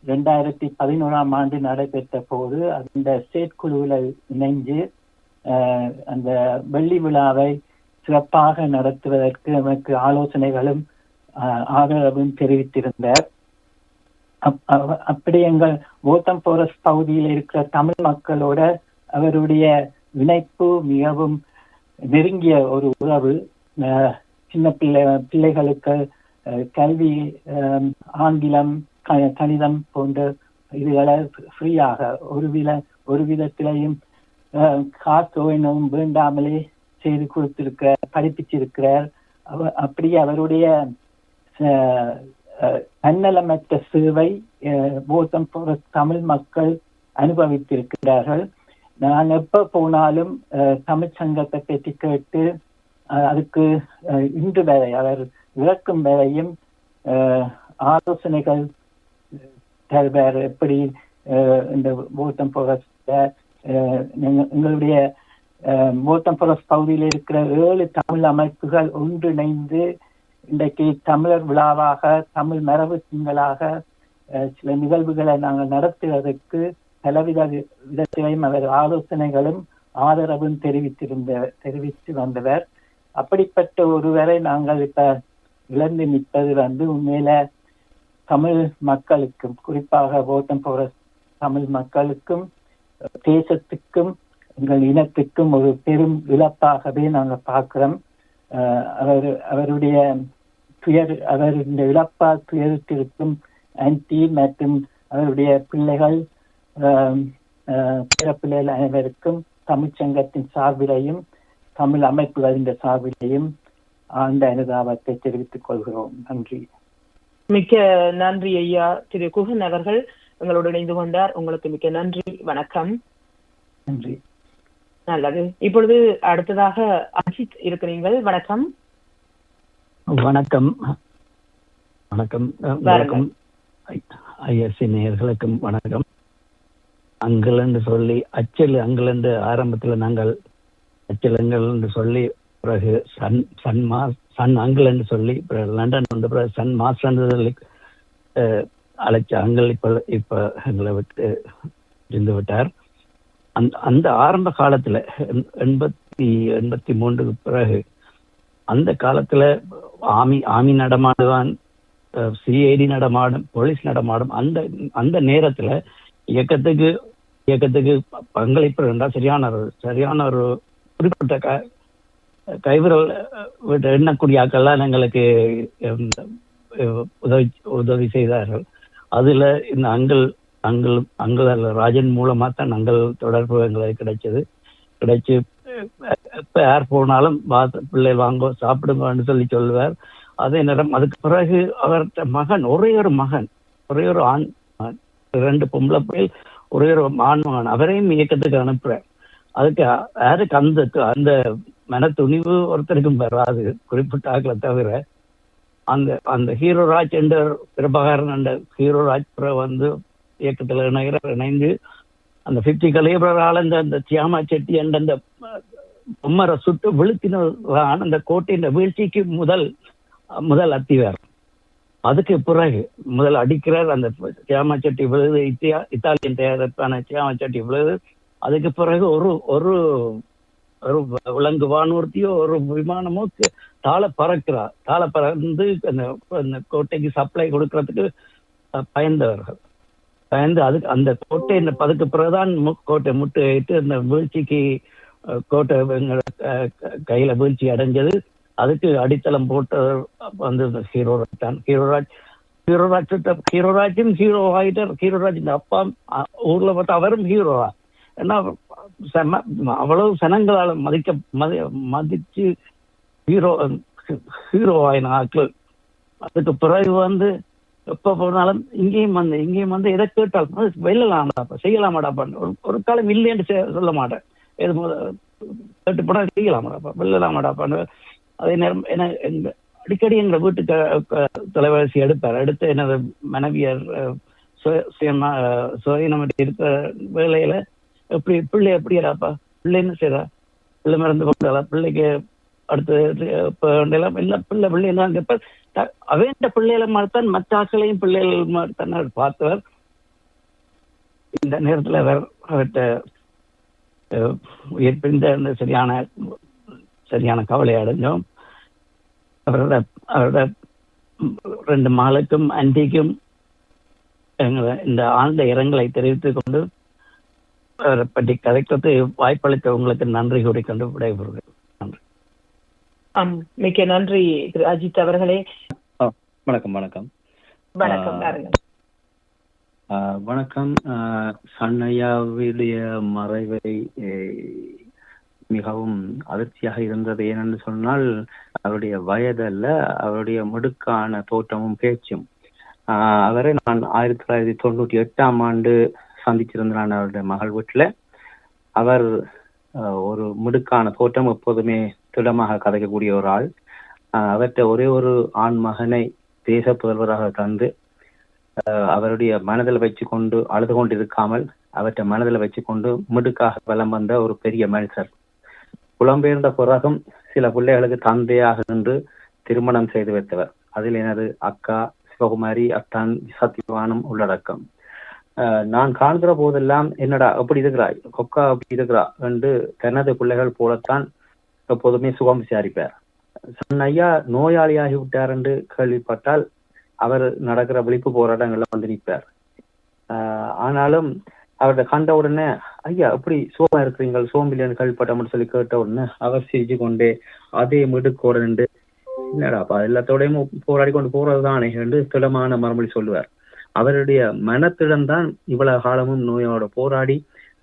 2011 ஆண்டு நடைபெற்ற போது அந்த செயற்குழுவில் இணைந்து அந்த வெள்ளி விழாவை சிறப்பாக நடத்துவதற்கு நமக்கு ஆலோசனைகளும் ஆதரவும் தெரிவித்திருந்தார். அப்படி எங்கள் போத்தம் ஃபாரஸ்ட் பகுதியில் இருக்கிற தமிழ் மக்களோட அவருடைய இணைப்பு மிகவும் நெருங்கிய ஒரு உறவு. சின்ன பிள்ளைகளுக்கு கல்வி, ஆங்கிலம், கணிதம் போன்ற இதுகளை ஃப்ரீயாக ஒரு விதத்திலையும் காசோ என்னவும் வேண்டாமலே செய்து படிப்பிச்சிருக்கிறார். அப்படியே அவருடைய தன்னலமற்ற சேவை போத்தம் ஃபாரஸ்ட் தமிழ் மக்கள் அனுபவித்திருக்கிறார்கள். நான் எப்ப போனாலும் தமிழ் சங்கத்தை பற்றி கேட்டு அதுக்கு இன்று வரை அவர் இறக்கும் வரையும் ஆலோசனைகள் தருவார். எப்படி இந்த போத்தம் ஃபாரஸ்ட் எங்களுடைய போத்தம் ஃபாரஸ்ட் பகுதியில் இருக்கிற 7 தமிழ் அமைப்புகள் ஒன்றிணைந்து இன்றைக்கு தமிழர் விழாவாக, தமிழ் மரபு திங்களாக சில நிகழ்வுகளை நாங்கள் நடத்துவதற்கு விதத்திலையும் அவர் ஆலோசனைகளும் ஆதரவும் தெரிவித்து வந்தவர். அப்படிப்பட்ட ஒருவரை நாங்கள் இப்ப இழந்து நிற்பது உண்மையில தமிழ் மக்களுக்கும், குறிப்பாக போத்தம் ஃபாரஸ்ட் தமிழ் மக்களுக்கும், தேசத்துக்கும், எங்கள் இனத்துக்கும் ஒரு பெரும் இழப்பாகவே நாங்கள் பார்க்கிறோம். அவருடைய இந்த இழப்பால் துயரித்திருக்கும் ஆன்டி மற்றும் அவருடைய பிள்ளைகள், பிள்ளைகள் அனைவருக்கும் தமிழ்ச்சங்கத்தின் சார்பிலையும் தமிழ் அமைப்புகளின் சார்பிலையும் ஆழ்ந்த அனுதாபத்தை தெரிவித்துக் கொள்கிறோம். நன்றி. மிக்க நன்றி ஐயா. திரு குகன் அவர்கள் எங்களோடு இணைந்து கொண்டார். உங்களுக்கு மிக்க நன்றி. வணக்கம். நன்றி. நல்லது. இப்பொழுது அடுத்ததாக அஜித் இருக்கிறீர்கள். வணக்கம். வணக்கம். வணக்கம். வணக்கம் ஐஎஸ்சி நேயர்களுக்கும் வணக்கம். அங்கிள் என்று சொல்லி அங்கிள் என்று ஆரம்பத்தில் நாங்கள் அங்கிள் என்று சொல்லி பிறகு சன் அங்கிள் என்று சொல்லி லண்டன் வந்து பிறகு சன் மாஸ்டர் என்று சொல்லி அழைச்ச அங்கிள் இப்ப எங்களை விட்டு இருந்து விட்டார். அந்த ஆரம்ப காலத்துல 83 பிறகு அந்த காலத்துல ஆமி நடமாடுவான், சிஐடி நடமாடும், போலீஸ் நடமாடும். அந்த நேரத்துல இயக்கத்துக்கு பங்களிப்பு இருந்தால் சரியான ஒரு குறிப்பிட்ட கைவிரல் எண்ணக்கூடிய ஆக்கள்லாம் எங்களுக்கு உதவி செய்தார்கள். அதுல இந்த அங்கிள் ராஜன் மூலமா தான் அங்கிள் தொடர்பு எங்களுக்கு கிடைச்சு எப்ப யார் போனாலும் பிள்ளை வாங்க சாப்பிடுங்கன்னு சொல்லி சொல்லுவார். அதே நேரம் அதுக்கு பிறகு அவர்கிட்ட ஒரே ஒரு ஆண், 2 பொம்பளை பிள்ளை, ஒரே ஒரு ஆண்மகன், அவரையும் இயக்கத்துக்கு அனுப்புறேன். அதுக்கு யாருக்கு அந்த மன துணிவு ஒருத்தருக்கும் வராது, குறிப்பிட்ட ஆக்களை தவிர. அந்த ஹீரோராஜ் என்ற பிரபாகரன் என்ற ஹீரோராஜ் வந்து இயக்கத்தில் இணைந்து அந்த 50 கலைபரால் அந்த சியாமா செட்டி என்ற அந்த பொம்மரை சுட்டு விழுத்தினான் அந்த கோட்டையின் வீழ்ச்சிக்கு முதல் அத்திவார். அதுக்கு பிறகு முதல் அடிக்கிறார் அந்த சியாமா செட்டி விழுது, இத்தாலியன் தயாரிப்பான சியாமா செட்டி விழுது. அதுக்கு பிறகு ஒரு விலங்கு வானூர்த்தியோ ஒரு விமானமோ தாள பறந்து அந்த கோட்டைக்கு சப்ளை கொடுக்கறதுக்கு பயந்து அதுக்கு அந்த கோட்டை அதுக்கு பிறகுதான் கோட்டை முட்டுட்டு அந்த வீழ்ச்சிக்கு கோட்டை கையில வீழ்ச்சி அடைஞ்சது. அதுக்கு அடித்தளம் போட்ட வந்து ஹீரோராஜ் தான். ஹீரோராஜும் ஹீரோ ஆகிட்டார். ஹீரோராஜ் இந்த அப்பா ஊர்ல பார்த்தா அவரும் ஹீரோவா, ஏன்னா அவ்வளவு சனங்களால் மதிச்சு ஹீரோ ஆயின ஆக்கள். அதுக்கு பிறகு வந்து எப்ப போனாலும் இங்கேயும் வந்து எதை கேட்டாலும் வெல்லலாமாடாப்பா, செய்யலாமாடாப்பா, ஒரு காலம் இல்லைன்னு சொல்ல மாட்டேன். எது கேட்டு போனா செய்யலாமாடாப்பா, வெல்லலாமாடாப்பான்னு. அதே நேரம் அடிக்கடி எங்க வீட்டுக்கு தொலைபேசி எடுத்து எனது மனைவியர் சுயநமட்டி இருக்கிற வேலையில பிள்ளை எப்படியாப்பா, பிள்ளை என்ன செய்யறா, பிள்ளை மறந்து கொண்டாளா, பிள்ளைக்கு அடுத்து பிள்ளை தான் கேட்பார். அவன் பிள்ளைகளை மாதிரித்தான் மற்ற ஆக்களையும் பிள்ளைகள் மாதிரித்தான் பார்த்தவர். இந்த நேரத்தில் அவர்கிட்ட உயிர்ப்பிந்த சரியான கவலை அடைஞ்சோம். அவரோட 2 மகளுக்கும் அன்றைக்கும் இந்த ஆழ்ந்த இரங்கலை தெரிவித்துக் கொண்டு அவரை பற்றி கதைக்கிறது வாய்ப்பளித்த உங்களுக்கு நன்றி கூறிக்கொண்டு விடைபெறுகிறேன். நன்றி. மிக்க நன்றி திரு அஜித் அவர்களே. வணக்கம். சண்ணையாவுடைய மறைவை மிகவும் அதிர்ச்சியாக இருந்தது. ஏனென்று சொன்னால் அவருடைய வயதல்ல, அவருடைய மிடுக்கான தோற்றமும் பேச்சும். அவரை நான் 1998 சந்திச்சிருந்தான் அவருடைய மகள் வீட்டுல. அவர் ஒரு மிடுக்கான தோற்றம், எப்போதுமே திடமாக கதைக்கக்கூடிய ஒரு ஆள். அவர்கிட்ட ஒரே ஒரு ஆண் மகனை தேச புதல்வராக தந்து அவருடைய மனதில் வச்சு கொண்டு அழுது கொண்டு இருக்காமல் அவற்றை மனதில் வச்சு கொண்டு மிடுக்காக வலம் வந்த ஒரு பெரிய மனுஷர். புலம்பெயர்ந்த பிறகும் சில பிள்ளைகளுக்கு தந்தையாக நின்று திருமணம் செய்து வைத்தவர். அதில் எனது அக்கா சிவகுமாரி, அத்தான் சத்தியவானும் உள்ளடக்கம். நான் காண்கிற போதெல்லாம் என்னடா அப்படி இருக்கிறாய், கொக்கா அப்படி இருக்கிறா என்று தனது பிள்ளைகள் போலத்தான் எப்போதுமே சுகம் விசாரிப்பார். சண்ணையா நோயாளியாகி விட்டார் என்று கேள்விப்பட்டால் அவர் நடக்கிற விழிப்பு போராட்டங்கள்ல வந்து நிற்பார். ஆனாலும் அவர்கிட்ட கண்ட உடனே ஐயா எப்படி சோமா இருக்கிறீங்கள், சோம்பில்லைன்னு கேள்விப்பட்டோம்னு சொல்லி கேட்ட உடனே அவர் சிரிச்சு கொண்டே அதே மிடுக்கோட நின்று என்னடாப்பா எல்லாத்தோடையும் போராடி கொண்டு போறதுதானே என்று திடமான மறுமொழி சொல்லுவார். அவருடைய மனத்திடம்தான் இவ்வளவு காலமும் நோயோட போராடி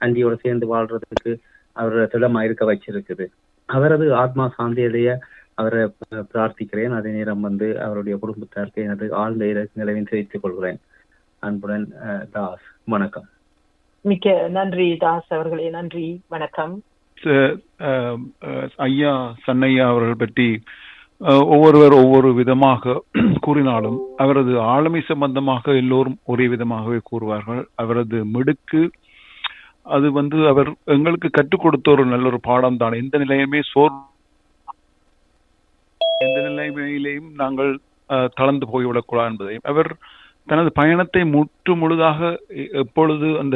அண்டியோட சேர்ந்து வாழ்றதுக்கு அவரோட திடமா இருக்க வச்சிருக்குது. அவரது ஆத்மா சாந்தியடைய அவரை பிரார்த்திக்கிறேன். அதே நேரம் வந்து அவருடைய குடும்பத்தாருக்கு எனது ஆழ்ந்த நிலையை தெரிவித்துக் கொள்கிறேன். அன்புடன் தாஸ். வணக்கம். மிக்க நன்றி தாஸ் அவர்களே. நன்றி, வணக்கம். ஐயா சண்ணையா அவர்கள் பற்றி ஒவ்வொருவர் ஒவ்வொரு விதமாக கூறினாலும் அவரது ஆளுமை சம்பந்தமாக எல்லோரும் ஒரே விதமாகவே கூறுவார்கள். அவரது மிடுக்கு அது வந்து அவர் எங்களுக்கு கற்றுக் கொடுத்த ஒரு நல்ல ஒரு பாடம் தான். எந்த நிலைமையிலேயும் நாங்கள் தளர்ந்து போய்விடக்கூடாது என்பதையும், அவர் தனது பயணத்தை முழுதாக எப்பொழுது அந்த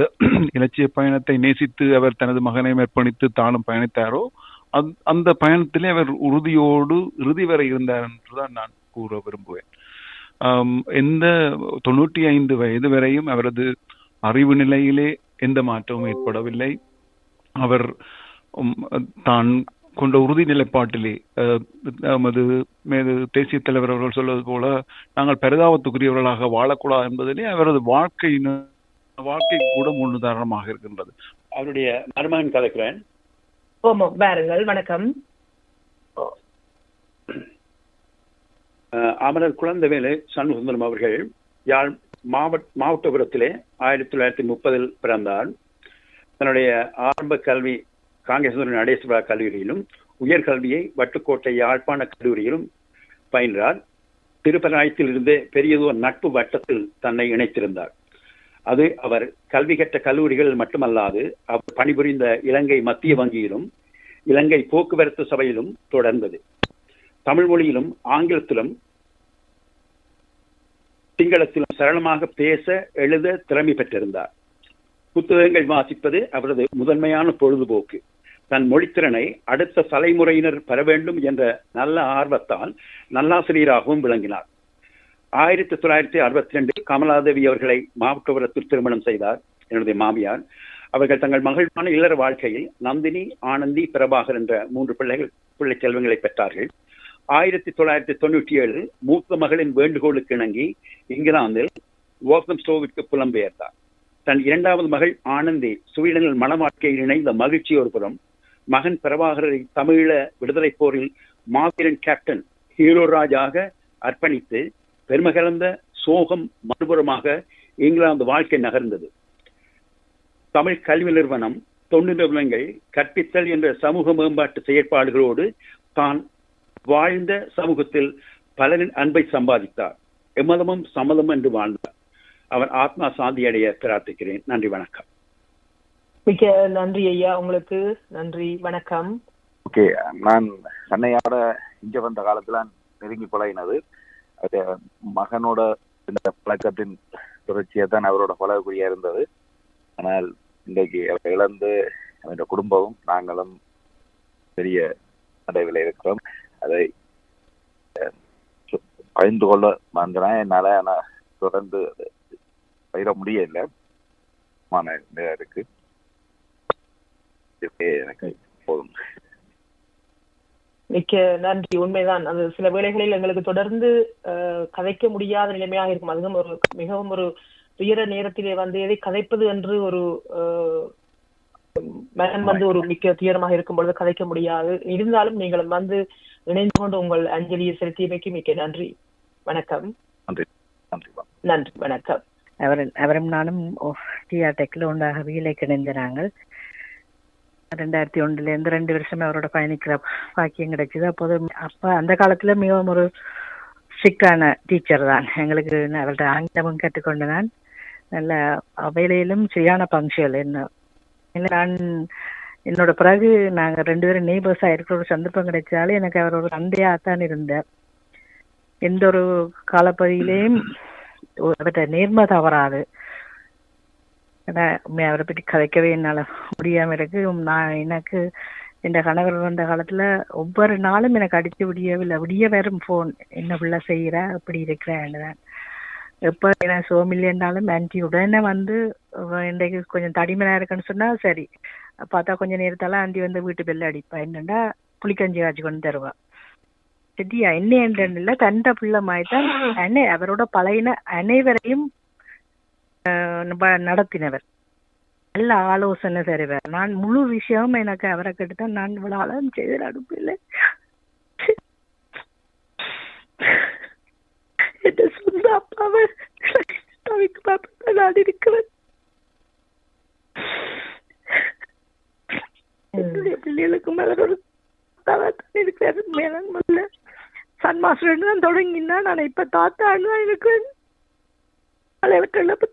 இலட்சிய பயணத்தை நேசித்து அவர் தனது மகனை அர்ப்பணித்து தானும் பயணித்தாரோ அந்த பயணத்திலே அவர் உறுதியோடு இறுதி வரை இருந்தார் என்றுதான் நான் கூற விரும்புவேன். எந்த 95 வயது வரையும் அவரது அறிவு நிலையிலே எந்த மாற்றமும் ஏற்படவில்லை. அவர் தான் கொண்ட உறுதி நிலைப்பாட்டிலே நமது தேசிய தலைவர் அவர்கள் சொல்வது போல நாங்கள் பரிதாபத்துக்குரியவர்களாக வாழக்கூடாது என்பதிலே அவரது வாழ்க்கை கூட முன்னுதாரணமாக இருக்கின்றது. அவருடைய மருமகன் கலைக்கிறேன். வாருங்கள். வணக்கம். அமரர் குழந்தைவேலு சண்முகசுந்தரம் அவர்கள் யாழ் மாவட்டபுரத்திலே 1930 பிறந்தார். தன்னுடைய ஆரம்ப கல்வி காங்கேசன் நடேஸ்வரா கல்லூரியிலும் உயர்கல்வியை வட்டுக்கோட்டை யாழ்ப்பாண கல்லூரியிலும் பயின்றார். திருப்பராயத்தில் இருந்து பெரியதோர் நட்பு வட்டத்தில் தன்னை இணைத்திருந்தார். அது அவர் கல்வி கற்ற கல்லூரிகள் மட்டுமல்லாது அவர் பணிபுரிந்த இலங்கை மத்திய வங்கியிலும் இலங்கை போக்குவரத்து சபையிலும் தொடர்ந்தது. தமிழ் மொழியிலும் ஆங்கிலத்திலும் சிங்களத்திலும் சரளமாக பேச எழுத திறமை பெற்றிருந்தார். புத்தகங்கள் வாசிப்பது அவரது முதன்மையான பொழுதுபோக்கு. தன் மொழித்திறனை அடுத்த தலைமுறையினர் பெற வேண்டும் என்ற நல்ல ஆர்வத்தால் நல்லாசிரியராகவும் விளங்கினார். 1962 கமலாதேவி அவர்களை மாவட்டபுரத்தில் திருமணம் செய்தார் என்னுடைய மாமியார். அவர்கள் தங்கள் மகிழ்வான இல்லற வாழ்க்கையில் நந்தினி, ஆனந்தி, பிரபாகர் என்ற 3 பிள்ளை செல்வங்களை பெற்றார்கள். 1997 மூத்த மகளின் வேண்டுகோளுக்கு இணங்கி இங்கிலாந்தில் வால்தம்ஸ்டோவிற்கு புலம்பெயர்ந்தார். தன் 2வது மகள் ஆனந்தி ஸ்வீடனில் மன வாழ்க்கையில் இணைந்த மகிழ்ச்சி ஒரு புறம், மகன் பிரபாகரை தமிழீழ விடுதலை போரில் மாவீரன் கேப்டன் ஹீரோராஜாக அர்ப்பணித்து பெருமை கலந்த சோகம் மறுபுறமாக இங்கிலாந்து வாழ்க்கை நகர்ந்தது. தமிழ் கல்வி நிறுவனம், தொண்டு நிறுவனங்கள், கற்பித்தல் என்ற சமூக மேம்பாட்டு செயற்பாடுகளோடு தான் வாழ்ந்த சமூகத்தில் பலரின் அன்பை சம்பாதித்தார். எம்மதமும் சம்மதம் என்று வாழ்ந்தார். அவர் ஆத்மா சாந்தி அடைய பிரார்த்திக்கிறேன். நன்றி, வணக்கம். மிக்க நன்றி ஐயா, உங்களுக்கு நன்றி, வணக்கம். ஓகே, நான் அன்னையோட இங்க வந்த காலத்துல நெருங்கி பழகினது மகனோட இந்த பழக்கத்தின் தொடர்ச்சியா தான் அவரோட பழகக்கூடிய இருந்தது. ஆனால் இன்றைக்கு இழந்து அவருடைய குடும்பமும் நாங்களும் பெரிய அடைவில் இருக்கிறோம். அதை பகிர்ந்து கொள்ள வந்தேன். என்னால ஆனால் தொடர்ந்து பயிர முடியல இருக்கு. எனக்கு போதும். மிக்க நன்றி. உண்மைதான், அது சில வேளைகளில் எங்களுக்கு தொடர்ந்து கதைக்க முடியாத நிலைமையாக இருக்கும். அதுவும் மிகவும் ஒரு துயர நேரத்திலே எதை கதைப்பது என்று ஒரு மனம் ஒரு மிக்க துயரமாக இருக்கும் பொழுது கதைக்க முடியாது. இருந்தாலும் நீங்கள் இணைந்து கொண்டு உங்கள் அஞ்சலியை செலுத்தியமைக்கு மிக்க நன்றி, வணக்கம். நன்றி, வணக்கம். அவரும் நானும் டிஆர்டெக்ல ஒன்றாக வீலைக்கு இணைந்த நாங்கள் 2001 2 வருஷமே அவரோட பயணிக்கிற பாக்கியம் கிடைச்சது. அப்போது அந்த காலத்துல மிகவும் ஒரு ஸ்ட்ரிக்டான டீச்சர் தான் எங்களுக்கு. அவர்கிட்ட ஆங்கிலமும் கற்றுக்கொண்டு நான் நல்ல வேலையிலும் சரியான பங்க்சுவல். நான் என்னோட பிறகு நாங்கள் 2 பேரும் நெய்பர்ஸாக இருக்கிற ஒரு சந்தர்ப்பம் கிடைச்சாலும் எனக்கு அவர் ஒரு தந்தையாகத்தான் இருந்தார். எந்த ஒரு காலப்பகுதியிலையும் அவர்கிட்ட நேர்மை தவறாது. அவரை பற்றி கதைக்கவே என்னால் முடியாம இருக்கு. எனக்கு என் கணவர் வந்த காலத்துல ஒவ்வொரு நாளும் எனக்கு அடித்து விடிய வரும் போன், என்ன பிள்ளை செய்யற, அப்படி இருக்கிறேன். எப்ப எனக்கு சோமில்லைன்னாலும் ஆன்டி உடனே இன்றைக்கு கொஞ்சம் தடிமனா இருக்குன்னு சொன்னா சரி, பார்த்தா கொஞ்சம் நேரத்தால ஆண்டி வீட்டு பெல்ல அடிப்பா. என்னண்டா புளிக்கஞ்சி காய்ச்சி கொண்டு தருவா. சரியா, என்ன தண்ட பிள்ளை மாதிரிதான் அவரோட பழையின அனைவரையும் நடத்தினவர். நல்ல ஆலோசனை தருவார். நான் முழு விஷயமும் எனக்கு அவரை கேட்டுதான் நான் இவ்வளவு ஆளும் செய்த அடுப்பில்லை. என் சொந்த அப்பாவை நான் இருக்கிறேன். என்னுடைய பிள்ளைகளுக்கு மேல ஒரு இருக்கிறாரு. மேல முதல்ல சன் மாஸ்டர் தான் தொடங்கினா, நான் இப்ப தாத்தான்னு இருக்கிறேன்.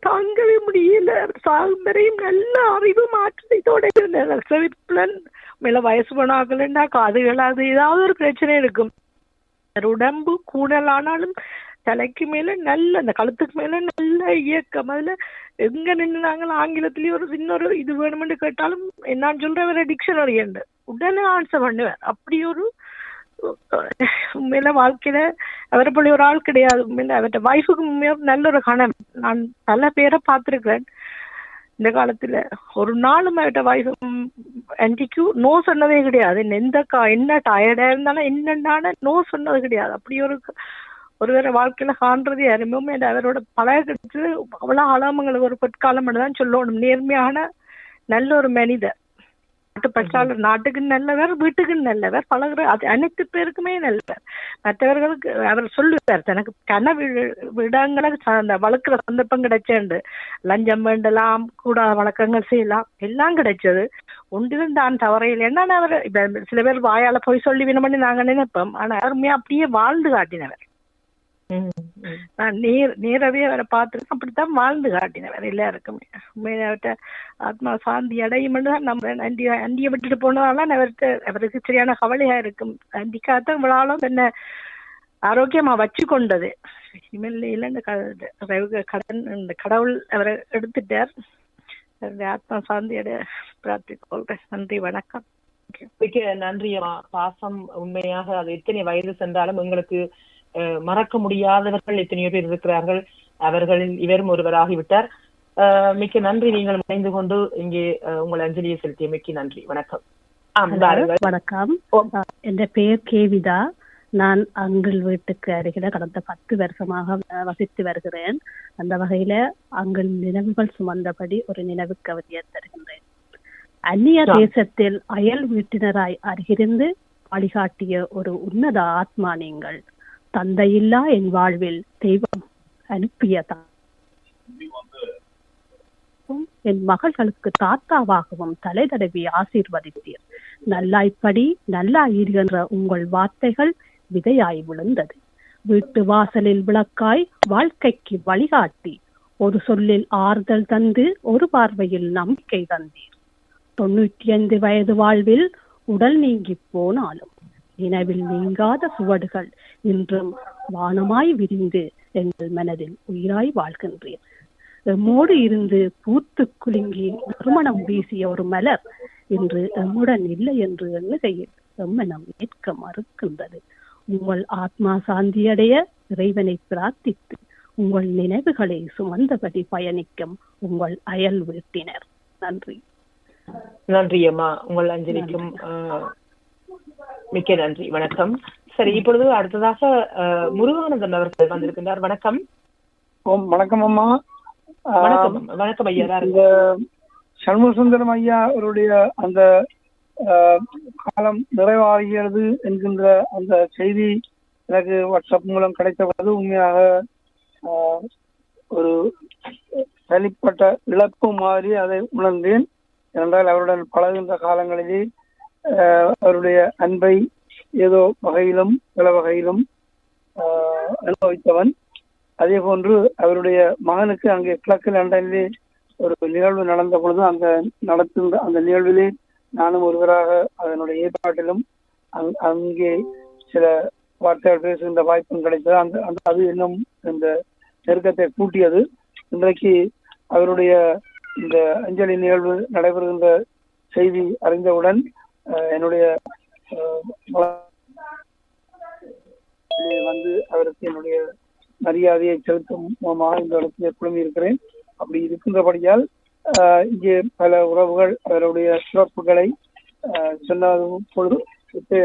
தாங்கவே முடியல. சாகும் வரையும் நல்ல அறிவு மாற்றத்தோட இருந்தார். மேல வயசு போனாக்கலன்னா காதுகள் அது ஏதாவது ஒரு பிரச்சனை இருக்கும். உடம்பு கூடலானாலும் தலைக்கு மேல நல்ல அந்த கழுத்துக்கு மேல நல்ல இயக்கம். அதுல எங்க நின்று நாங்கள் ஆங்கிலத்திலயும் ஒரு இன்னொரு இது வேணும்னு கேட்டாலும் என்னான்னு சொல்ற வேற டிக்ஷனரி உண்டு, உடனே ஆன்சர் பண்ணுவேன். அப்படி ஒரு உண்மையில வாழ்க்கையில அவரை போல ஒரு ஆள் கிடையாது. உண்மையில அவர்கிட்ட வைஃபுக்கு உண்மையாக நல்ல ஒரு கணவன். நான் பல பேரை பார்த்திருக்கிறேன் இந்த காலத்துல. ஒரு நாளும் அவர்கிட்ட வைஃப் ஆன்டிக்கு நோ சொன்னதே கிடையாது. என்ன டயர்டா இருந்தாலும் என்னென்ன நோ சொன்னது கிடையாது. அப்படி ஒரு வேற வாழ்க்கையில காண்றது யாருமே அவரோட பழைய கிடைச்சது அவ்வளவு ஆளாமங்களுக்கு ஒரு பொற்காலம் தான் சொல்லணும். நேர்மையான நல்ல ஒரு மனிதர். பற்றாளர், நாட்டுக்கு நல்லவர், வீட்டுக்கு நல்லவர், பழகுற அனைத்து பேருக்குமே நல்லவர். மற்றவர்களுக்கு அவர் சொல்லுவார், தனக்கு கனவு விடங்களை வளர்க்கிற சந்தர்ப்பம் கிடைச்சேண்டு, லஞ்சம் வேண்டலாம், கூட வழக்கங்கள் செய்யலாம், எல்லாம் கிடைச்சது. ஒன்றிலும் தான் தவறையில் என்னன்னா அவர் சில பேர் வாயால போய் சொல்லி வினமணி நாங்க நினைப்போம். ஆனா அருமையா அப்படியே வாழ்ந்து காட்டினவர். நான் நேரவே அவரை பார்த்துருக்கேன். அப்படித்தான் வாழ்ந்து காட்டினவர் எல்லாருக்குமே. உண்மையிட்ட ஆத்மா சாந்தி அடையும் தான் நம்ம அண்டியை விட்டுட்டு போனதால அவருக்கு சரியான கவலையா இருக்கும். அண்டிக்காத்தான் இவ்வளவு என்ன ஆரோக்கியமா வச்சு கொண்டது. இனிமேல் இல்லை, இந்த கடவுள் அவரை எடுத்துட்டார். ஆத்மா சாந்தியோட பிரார்த்திக்கொள்றேன். நன்றி, வணக்கம். நன்றி அம்மா. பாசம் உண்மையாக அது எத்தனை வயது சென்றாலும் எங்களுக்கு மறக்க முடியாதவர்கள் எத்தனையோ பேர் இருக்கிறார்கள். அவர்களில் இவரும் ஒருவராகிவிட்டார். மிக்க நன்றி. நீங்கள் இணைந்து கொண்டு இங்கே உங்கள் அஞ்சலியை செலுத்திய மிக்க நன்றி. வணக்கம். வணக்கம். என் பெயர் கேவிதா. நான் அங்கிள் வீட்டுக்கு அருகில கடந்த 10 வருஷமாக வசித்து வருகிறேன். அந்த வகையில அங்கிள் நினைவுகள் சுமந்தபடி ஒரு நினைவு கவிதையை தருகின்றேன். அந்நிய தேசத்தில் அயல் வீட்டினராய் அருகிருந்து வழிகாட்டிய ஒரு உன்னத ஆத்மா நீங்கள். தந்தையில்லா என் வாழ்வில் தெய்வம் அனுப்பிய என் மகள்களுக்கு தாத்தாவாகவும் தலை தடவி ஆசீர்வதித்தீர். நல்லாய்ப்படி நல்லாயிரு என்ற உங்கள் வார்த்தைகள் விதையாய் விழுந்தது. வீட்டு வாசலில் விளக்காய் வாழ்க்கைக்கு வழிகாட்டி ஒரு சொல்லில் ஆறுதல் தந்து ஒரு பார்வையில் நம்பிக்கை தந்தீர். 95 வயது வாழ்வில் உடல் நீங்கி போனாலும் நினைவில் நீங்காத சுவடுகள் இன்றும் வானமாய் விரிந்து எங்கள் மனதில் உயிராய் வாழ்கின்றேன். எம்மோடு இருந்து பூத்து குலுங்கி நறுமணம் வீசிய ஒரு மலர் இன்று எம்முடன் இல்லை என்று எண்ணுகையில் எம்மனம் ஏற்க மறுக்கின்றது. உங்கள் ஆத்மா சாந்தியடைய இறைவனை பிரார்த்தித்து உங்கள் நினைவுகளை சுமந்தபடி பயணிக்கும் உங்கள் அயல் வீட்டினர். நன்றி. நன்றி அம்மா. உங்கள் அஞ்சலிக்கும் மிக்க நன்றி. வணக்கம். சரி, இப்பொழுது அடுத்ததாக முருகானந்தன் அவர்கள் வந்திருக்கின்றார். வணக்கம். வணக்கம் அம்மா. வணக்கம். வணக்கம் ஐயா. இந்த சண்முகசுந்தரம் ஐயா அவருடைய அந்த காலம் நிறைவாகிறது என்கின்ற அந்த செய்தி எனக்கு வாட்ஸ்அப் மூலம் கிடைத்தபோது உண்மையாக ஒரு தனிப்பட்ட இழப்பு மாதிரி அதை உணர்ந்தேன். என்றால் அவருடன் பழகின்ற காலங்களிலே அவருடைய அன்பை ஏதோ வகையிலும் பல வகையிலும் அனுபவித்தவன். அதே போன்று அவருடைய மகனுக்கு அங்கே கிழக்கு லண்டனிலே ஒரு நிகழ்வு நடந்த பொழுது அந்த நிகழ்விலே நானும் ஒருவராக அதனுடைய ஏற்பாட்டிலும் அங்கே சில வார்த்தைகள் பேசுகின்ற வாய்ப்பும் கிடைத்தது. அது இன்னும் இந்த நெருக்கத்தை கூட்டியது. இன்றைக்கு அவருடைய இந்த அஞ்சலி நிகழ்வு நடைபெறுகின்ற செய்தி அறிந்தவுடன் என்னுடைய வந்து அவருக்கு என்னுடைய மரியாதையை செலுத்தும் மூலமாக இந்த இடத்துல குழுமி இருக்கிறேன். அப்படி இருக்கின்றபடியால் இங்கே பல உறவுகள் அவருடைய சிறப்புகளை சொன்னதும் பொழுது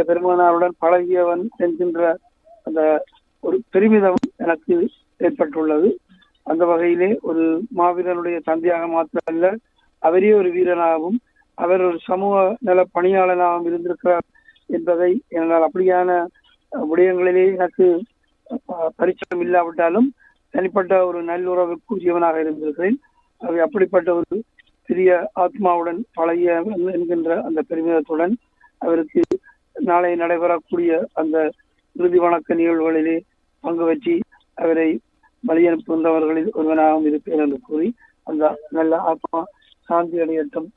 பெருமானாருடன் பழகியவன் என்கின்ற அந்த ஒரு பெருமிதம் எனக்கு ஏற்பட்டுள்ளது. அந்த வகையிலே ஒரு மாவீரனுடைய தந்தையாக மாத்திரமல்ல, அவரே ஒரு வீரனாகவும் அவர் ஒரு சமூக நல பணியாளனாகவும் இருந்திருக்கிறார் என்பதை என்னால் அப்படியான விடயங்களிலே எனக்கு பரிச்சயம் இல்லாவிட்டாலும் தனிப்பட்ட ஒரு நல்லுறவுக்குரியவனாக இருந்திருக்கிறேன். அவை அப்படிப்பட்ட ஒரு சிறிய ஆத்மாவுடன் பழகிய என்கின்ற அந்த பெருமிதத்துடன் அவருக்கு நாளை நடைபெறக்கூடிய அந்த இறுதி வணக்க நிகழ்வுகளிலே பங்கு வச்சு அவரை வழியனுப்புகின்றவர்களில் ஒருவனாகவும் இருப்பேன் என்று கூறி அந்த நல்ல ஆத்மா சாந்தி அடையட்டும்.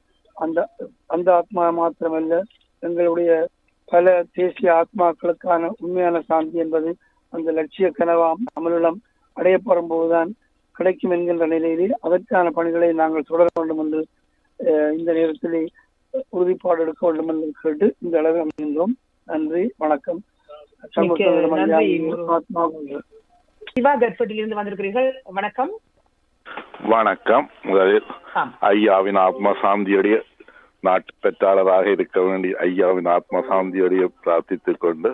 அந்த ஆத்மா மாத்திரமல்ல, எங்களுடைய பல தேசிய ஆத்மாக்களுக்கான உண்மையான சாந்தி என்பது அந்த லட்சிய கனவாம் அமலிடம் அடையப்படும் போதுதான் கிடைக்கும் என்கின்ற நிலையிலே அதற்கான பணிகளை நாங்கள் தொடர வேண்டும் என்று இந்த நேரத்திலே உறுதிப்பாடு எடுக்க வேண்டும் என்று கேட்டு இந்த அளவில் அமைகின்றோம். நன்றி, வணக்கம். சிவா கட்பட்டிலிருந்து வந்திருக்கிறீர்கள். வணக்கம். வணக்கம். முதலில் ஐயாவின் ஆத்மா சாந்தியுடைய நாட்டு பெற்றாளராக இருக்க வேண்டிய ஐயாவின் ஆத்மா சாந்தியுடைய பிரார்த்தித்துக் கொண்டு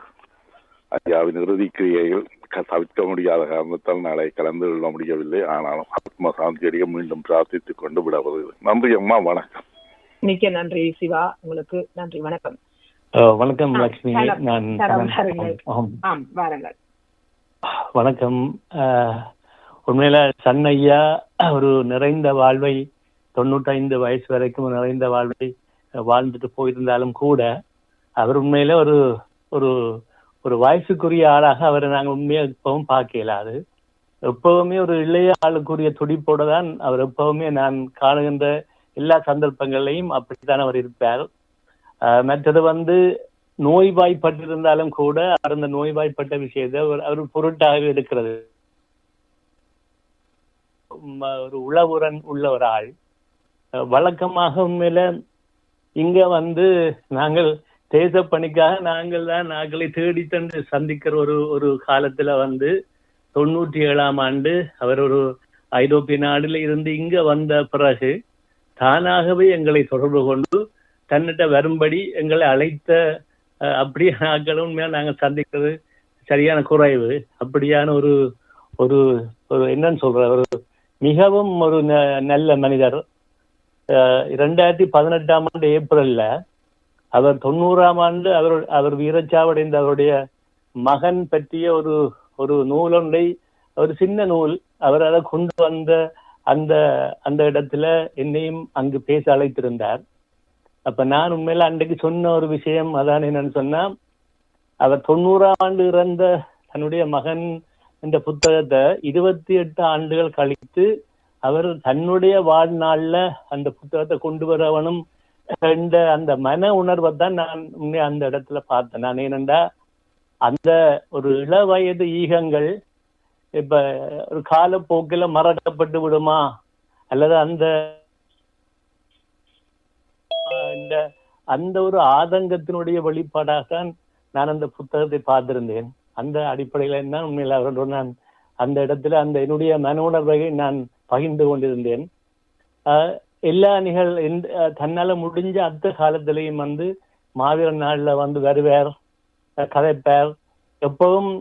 ஐயாவின் இறுதி கிரியைகள் தவிர்க்க முடியாத காரணத்தால் நாளை கலந்து கொள்ள முடியவில்லை. ஆனாலும் ஆத்மா சாந்தியுடைய மீண்டும் பிரார்த்தித்துக் கொண்டு விடவது. நன்றி அம்மா. வணக்கம். மிக்க நன்றி சிவா, உங்களுக்கு நன்றி. வணக்கம். வணக்கம் லட்சுமி. நான் வாருங்கள். வணக்கம். உண்மையில சன்னையா ஒரு நிறைந்த வாழ்வை 95 வயசு வரைக்கும் நிறைந்த வாழ்வை வாழ்ந்துட்டு போயிருந்தாலும் கூட அவர் உண்மையில ஒரு ஒரு ஒரு வயசுக்குரிய ஆளாக அவரை நாங்கள் உண்மையா எப்பவும் பார்க்க இயலாது. எப்பவுமே ஒரு இளைய ஆளுக்குரிய துடிப்போட தான் அவர் எப்பவுமே நான் காணுகின்ற எல்லா சந்தர்ப்பங்களையும் அப்படித்தான் அவர் இருப்பார். மற்றது நோய்வாய்ப்பட்டிருந்தாலும் கூட அவர் அந்த நோய்வாய்ப்பட்ட விஷயத்தை அவர் பொருட்டாக எடுக்கிறது. ஒரு உளவுறன் உள்ள ஒரு ஆள். வழக்கமாக உண்மையில இங்க நாங்கள் தேச பணிக்காக நாங்களை தேடி தந்து சந்திக்கிற ஒரு காலத்துல 97ஆம் ஆண்டு அவர் ஒரு ஐரோப்பிய நாடுல இருந்து இங்க வந்த பிறகு தானாகவே எங்களை தொடர்பு கொண்டு தன்னிட்ட வரும்படி எங்களை அழைத்த அப்படியே நாட்களும் உண்மையா நாங்கள் சந்திக்கிறது சரியான குறைவு. அப்படியான ஒரு ஒரு என்னன்னு சொல்ற ஒரு மிகவும் ஒரு நல்ல மனிதர். 2018ஆம் ஆண்டு ஏப்ரல்ல அவர் 90ஆம் ஆண்டு அவர் வீரச்சாவடைந்த அவருடைய மகன் பற்றிய ஒரு நூல் ஒன்றை, ஒரு சின்ன நூல், அவர் அதை கொண்டு வந்த அந்த இடத்துல என்னையும் அங்கு பேச அழைத்திருந்தார். அப்ப நான் உண்மையில அன்றைக்கு சொன்ன ஒரு விஷயம் அதான் என்னன்னு சொன்னா, அவர் 90ஆம் ஆண்டு இறந்த தன்னுடைய மகன் இந்த புத்தகத்தை 28 ஆண்டுகள் கழித்து அவர் தன்னுடைய வாழ்நாள்ல அந்த புத்தகத்தை கொண்டு வரவனும் என்ற அந்த மன உணர்வை தான் நான் உண்மையா அந்த இடத்துல பார்த்தேன். நான் ஏனென்றா அந்த ஒரு இளவயது ஈகங்கள் இப்ப ஒரு காலப்போக்கில மறக்கப்பட்டு விடுமா, அல்லது அந்த ஒரு ஆதங்கத்தினுடைய வெளிப்பாடாகத்தான் நான் அந்த புத்தகத்தை பார்த்திருந்தேன். அந்த அடிப்படையில தான் உண்மையில அவரோட நான் அந்த இடத்துல என்னுடைய மன உணர்வை நான் பகிர்ந்து கொண்டிருந்தேன். எல்லா தன்னால முடிஞ்ச அந்த காலத்திலையும் மாவீர நாள்ல வருவார், கதைப்பார். எப்பவும்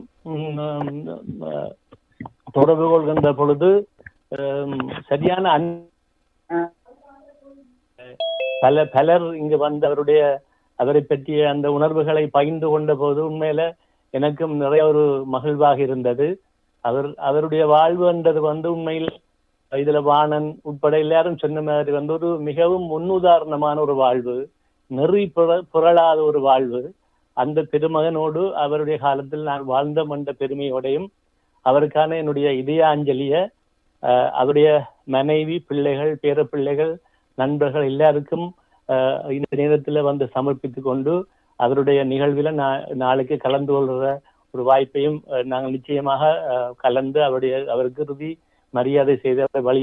தொடர்பு கொள்கின்ற பொழுது சரியான பலர் இங்கு அவரை பற்றிய அந்த உணர்வுகளை பகிர்ந்து கொண்ட போது உண்மையில எனக்கும் நிறைய ஒரு மகிழ்வாக இருந்தது. அவருடைய வாழ்வு என்றது உண்மையில் இதுல வாணன் உட்பட எல்லாரும் சொன்ன மாதிரி ஒரு மிகவும் முன்னுதாரணமான ஒரு வாழ்வு, நெறி புரளாத ஒரு வாழ்வு. அந்த பெருமகனோடு அவருடைய காலத்தில் நான் வாழ்ந்தோம் என்ற பெருமையோடையும் அவருக்கான என்னுடைய இதயாஞ்சலிய அவருடைய மனைவி, பிள்ளைகள், பேர பிள்ளைகள், நண்பர்கள் எல்லாருக்கும் இந்த நேரத்துல சமர்ப்பித்து கொண்டு அவருடைய நிகழ்வில நாளைக்கு கலந்து கொள்ற ஒரு வாய்ப்பையும் நாங்கள் நிச்சயமாக கலந்து அவருக்கு இறுதி மரியாதை செய்து வழி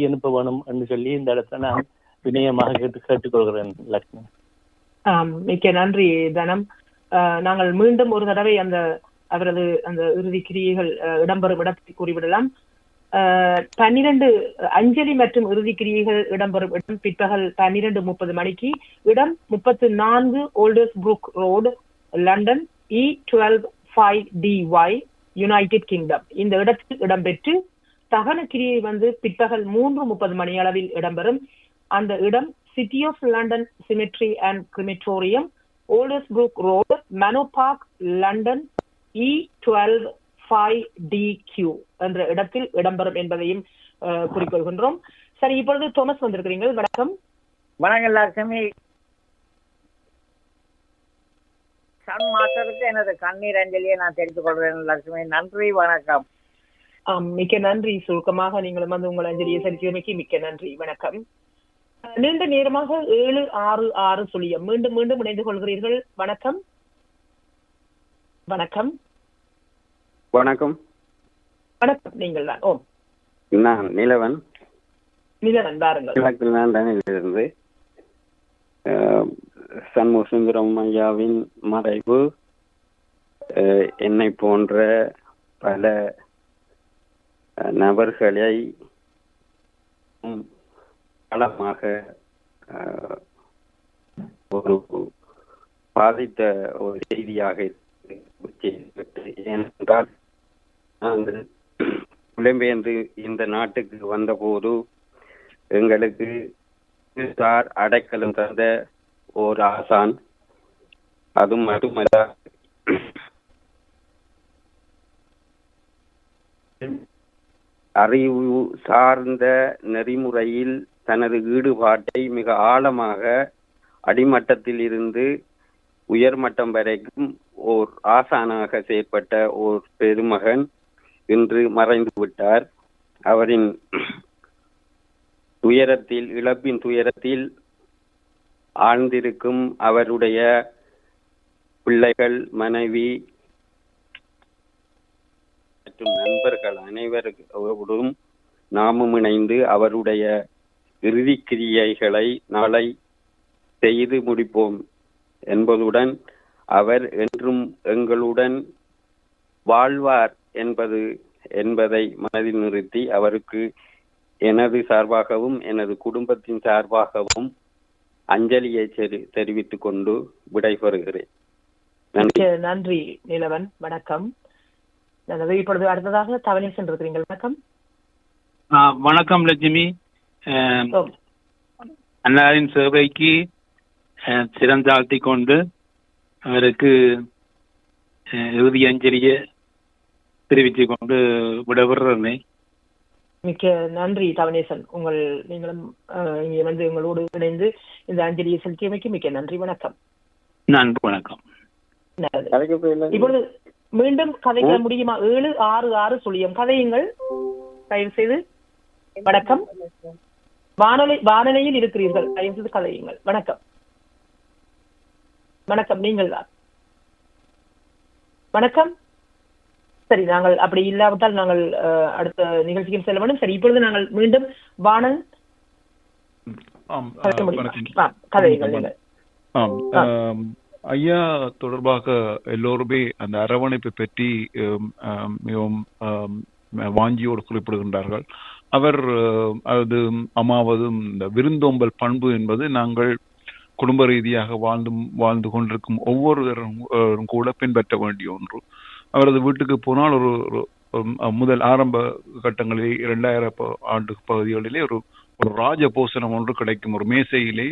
அனுப்ப வேணும் என்று சொல்லி இந்த இடத்துல நான் வினயமாக கேட்டுக்கொள்கிறேன். லட்சுமி, மிக்க நன்றி தனம். நாங்கள் மீண்டும் ஒரு தடவை அவரது அந்த இறுதி கிரியைகள் இடம்பெறும் இடத்தை கூறிவிடலாம். 12 அஞ்சலி மற்றும் இறுதி கிரியைகள் இடம்பெறும் இடம் பிற்பகல் 12:30 மணிக்கு. இடம் 34 Aldersbrook road, London, E125DY, United Kingdom. இந்த இடத்தில் இடம்பெற்று தகன கிரியை பிற்பகல் 3:30 மணி அளவில் இடம்பெறும். அந்த இடம் City of London cemetery and crematorium, Aldersbrook road, manor park, London, E125DQ என்ற இடத்தில் இடம்பெறும் என்பதையும் குறிக்கொள்கின்றோம். சரி, இப்பொழுது தோமஸ் வந்திருக்கிறீர்கள். வணக்கம். வணக்கம் லட்சுமி. சன் மாஸ்டருக்கு எனது கண்ணீர் அஞ்சலியை நான் தெரிந்து கொள்கிறேன் லட்சுமி. நன்றி, வணக்கம். மிக்க நன்றி. சுருக்கமாக நீங்களும் உங்கள் அஞ்சலியை செலுத்தியமைக்கு மிக்க நன்றி. வணக்கம். நீண்ட நேரமாக 766 சொல்லியம் மீண்டும் மீண்டும் இணைந்து கொள்கிறீர்கள். வணக்கம். வணக்கம். வணக்கம். வணக்கம். நீங்கள் தான். ஓ, நான் நிலவன். பாருங்கள். சண்முக சுந்தரம் ஐயாவின் மறைவு என்னை போன்ற பல நபர்களை பலமாக ஒரு பாதித்த ஒரு செய்தியாக ஏனென்றால் நாங்கள் புலம்பெயர்ந்து இந்த நாட்டுக்கு வந்தபோது எங்களுக்கு சார் அடைக்கலம் தந்த ஓர் ஆசான். அது மட்டுமல்ல, அறிவு சார்ந்த நெறிமுறையில் தனது ஈடுபாட்டை மிக ஆழமாக அடிமட்டத்தில் இருந்து உயர்மட்டம் வரைக்கும் ஓர் ஆசானாக செயற்பட்ட ஓர் பெருமகன் இன்று மறைந்து விட்டார். அவரின் துயரத்தில், இழப்பின் துயரத்தில் ஆழ்ந்திருக்கும் அவருடைய பிள்ளைகள், மனைவி மற்றும் நண்பர்கள் அனைவரோடும் நாமும் இணைந்து அவருடைய இறுதி கிரியைகளை நாளை செய்து முடிப்போம் என்பதுடன் அவர் என்றும் எங்களுடன் வாழ்வார் என்பதை மனதில் நிறுத்தி அவருக்கு எனது சார்பாகவும் எனது குடும்பத்தின் சார்பாகவும் அஞ்சலியை தெரிவித்துக் கொண்டு விடைபெறுகிறேன். நன்றி நிலவன். வணக்கம். இப்பொழுது அடுத்ததாக தவனேசன் இருக்கிறீர்கள். வணக்கம். வணக்கம் லட்சுமி. அன்னாரின் சேவைக்கு சிறந்தாழ்த்தி கொண்டு அவருக்கு இறுதி அஞ்சலியை தெரிவித்துக் கொண்டு விடைபெறுகிறேன். மிக்க நன்றி தவனேசன். நீங்களும் இங்கே வந்து எங்களோடு இணைந்து இந்த அஞ்சலியை செலுத்தியமைக்கு மிக்க நன்றி. வணக்கம். நன்றி. வணக்கம். இப்பொழுது மீண்டும் கதைக்க முடியுமா? 766 சுழியம் கதையுங்கள் தயவு செய்து. வணக்கம். வானொலியில் இருக்கிறீர்கள், தயவு செய்து கதையுங்கள். வணக்கம். வணக்கம். நீங்கள் தான். வணக்கம். சரி, நாங்கள் அப்படி இல்லாவிட்டால் நாங்கள் அடுத்த நிகழ்ச்சிக்கு செல்ல வேண்டும். சரி, இப்பொழுது நாங்கள் மீண்டும் வானன் கதையுங்கள். ஐயா தொடர்பாக எல்லோருமே அந்த அரவணைப்பை பற்றி மிகவும் வாஞ்சியோடு குறிப்பிடுகின்றார்கள். அவர் அது அம்மாவதும் இந்த விருந்தோம்பல் பண்பு என்பது நாங்கள் குடும்ப ரீதியாக வாழ்ந்து கொண்டிருக்கும் ஒவ்வொருவரும் கூட பின்பற்ற வேண்டிய ஒன்று. அவரது வீட்டுக்கு போனால் ஒரு முதல் ஆரம்ப கட்டங்களிலே 2000 ஆண்டு பகுதிகளிலே ஒரு ராஜ போசனம் ஒன்று கிடைக்கும். ஒரு மேசையிலே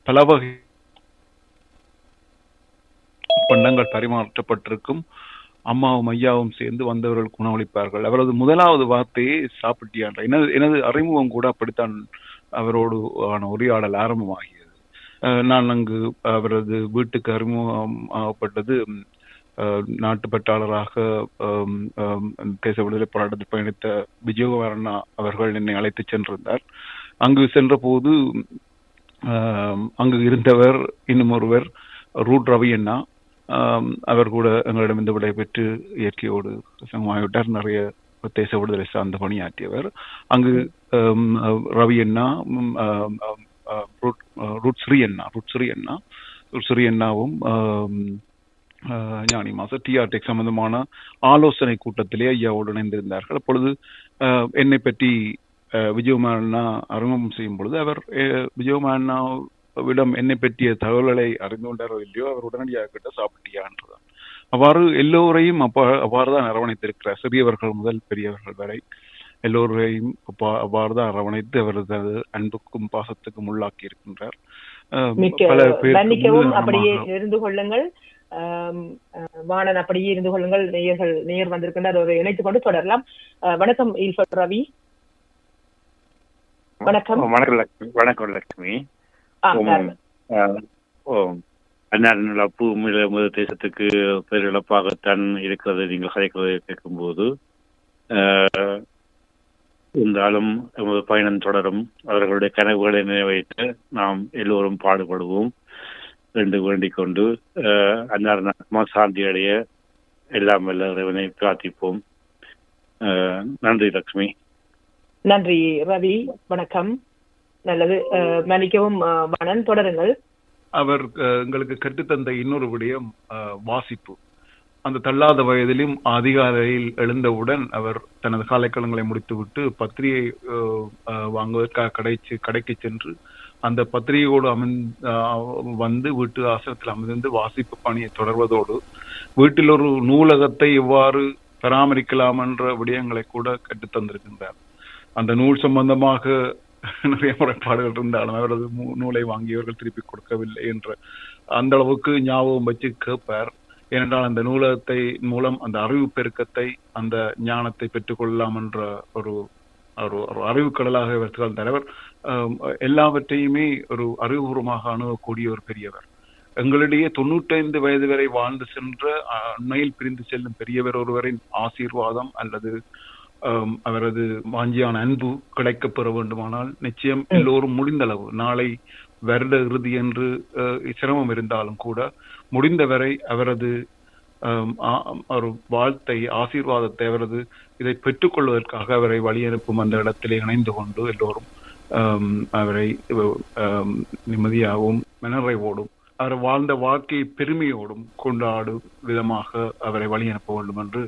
பல வகை பண்டங்கள் பரிமாற்றப்பட்டிருக்கும். அம்மாவும் ஐயாவும் சேர்ந்து வந்தவர்களுக்கு உணவளிப்பார்கள். அவரது முதலாவது வார்த்தையை சாப்பிட்டியான். எனது அறிமுகம் கூட அப்படித்தான் அவரோடு ஆன உரையாடல் ஆரம்பமாகியது. நான் அங்கு அவரது வீட்டுக்கு அறிமுகம் ஆகப்பட்டது நாட்டுப்பற்றாளராக தேச விடுதலை போராட்டத்தில் பயணித்த விஜயகுமாரண்ணா அவர்கள் என்னை அழைத்து சென்றிருந்தார். அங்கு சென்ற போது அங்கு இருந்தவர் இன்னும் ஒருவர் ரூட் ரவி அண்ணா. அவர் கூட எங்களிடம் இந்த விடை பெற்று இயற்கையோடு சமமாகிவிட்டார். நிறைய தேச விடுதலை சார்ந்த பணியாற்றியவர். அங்கு ரவி அண்ணா, ருட்ஸ்ரீ அண்ணாவும் ஞானி மாஸ்டர் டிஆர்டெக் சம்பந்தமான ஆலோசனை கூட்டத்திலே ஐயாவோடு இணைந்திருந்தார்கள். அப்பொழுது என்னை பற்றி விஜயகுமாரண்ணா அறிமுகம் செய்யும் பொழுது அவர் விஜயகுமாரண்ணாவிடம் என்னை பற்றிய தகவல்களை அறிந்து கொண்டாரோ இல்லையோ அவர் உடனடியாக கிட்ட சாப்பிட்டியான்றதான். அவ்வாறு எல்லோரையும் அவ்வாறுதான் அரவணைத்திருக்கிறார். சிறியவர்கள் முதல் பெரியவர்கள் வரை எல்லோரையும் அவ்வாறுதான் அரவணைத்து அவரது அன்புக்கும் பாசத்துக்கும் உள்ளாக்கி இருக்கின்றார். பல பேர் அப்படியே இருந்து கொள்ளுங்கள். வாணன் அப்படியே இருந்து கொள்ளுங்கள். நேயர் வந்திருக்கின்றார், அவரை இணைத்துக் கொண்டு தொடரலாம். வணக்கம் ஈல்ஃபட் ரவி. வணக்கம். வணக்கம் லட்சுமி. அந்நாட்டு முதல் தேசத்துக்கு பேரிழப்பாகத்தான் இருக்கிறது. நீங்கள் கதைக்கிறதை கேட்கும் போது இருந்தாலும் நமது பயணம் தொடரும். அவர்களுடைய கனவுகளை நிறைவேற்ற நாம் எல்லோரும் பாடுபடுவோம் என்று வேண்டிக் கொண்டு அன்னார் சாந்தி அடைய எல்லாம் வல்ல இறைவனை பிரார்த்திப்போம். நன்றி லட்சுமி. நன்றி ரவி. வணக்கம். நல்லது. மன்னிக்கவும் வணன், தொடருங்கள். அவர் எங்களுக்கு கற்றுத்தந்த இன்னொரு விடயம் வாசிப்பு. அந்த தள்ளாத வயதிலும் அதிகாலையில் எழுந்தவுடன் அவர் தனது காலைக்கலங்களை முடித்துவிட்டு பத்திரிகை வாங்குவதற்காக கடைக்கு சென்று அந்த பத்திரிகையோடு வந்து வீட்டு ஆசிரத்தில் அமர்ந்து வாசிப்பு பணியை தொடர்வதோடு வீட்டில் ஒரு நூலகத்தை எவ்வாறு பராமரிக்கலாம் என்ற விடயங்களை கூட கற்றுத்தந்திருக்கின்றார். அந்த நூல் சம்பந்தமாக நிறைய முறைப்பாடுகள் இருந்தாலும் அவரது நூலை வாங்கியவர்கள் திருப்பி கொடுக்கவில்லை என்ற அந்த அளவுக்கு ஞாபகம் வச்சு கேட்பார். ஏனென்றால் அந்த நூலகத்தை மூலம் அந்த அறிவு பெருக்கத்தை அந்த ஞானத்தை பெற்றுக்கொள்ளலாம் என்ற ஒரு அறிவுக்கடலாக இவர் தலைவர். எல்லாவற்றையுமே ஒரு அறிவுபூர்வமாக அணுகக்கூடிய ஒரு பெரியவர். எங்களிடையே 95 வயது வரை வாழ்ந்து சென்ற அண்மையில் பிரிந்து செல்லும் பெரியவர் ஒருவரின் ஆசீர்வாதம் அல்லது அவரது வாஞ்சியான அன்பு கிடைக்கப் பெற வேண்டுமானால் நிச்சயம் எல்லோரும் முடிந்தளவு நாளை வருட இறுதி என்று சிரமம் இருந்தாலும் கூட முடிந்தவரை அவரது ஒரு வாழ்த்தை ஆசீர்வாதத்தை அவரது இதை பெற்றுக்கொள்வதற்காக அவரை வழி அனுப்பும் அந்த இடத்திலே இணைந்து கொண்டு எல்லோரும் அவரை நிம்மதியாகவும் மனறைவோடும் அவர் வாழ்ந்த வாழ்க்கையை பெருமையோடும் கொண்டாடும் விதமாக அவரை வழி அனுப்ப வேண்டும் என்று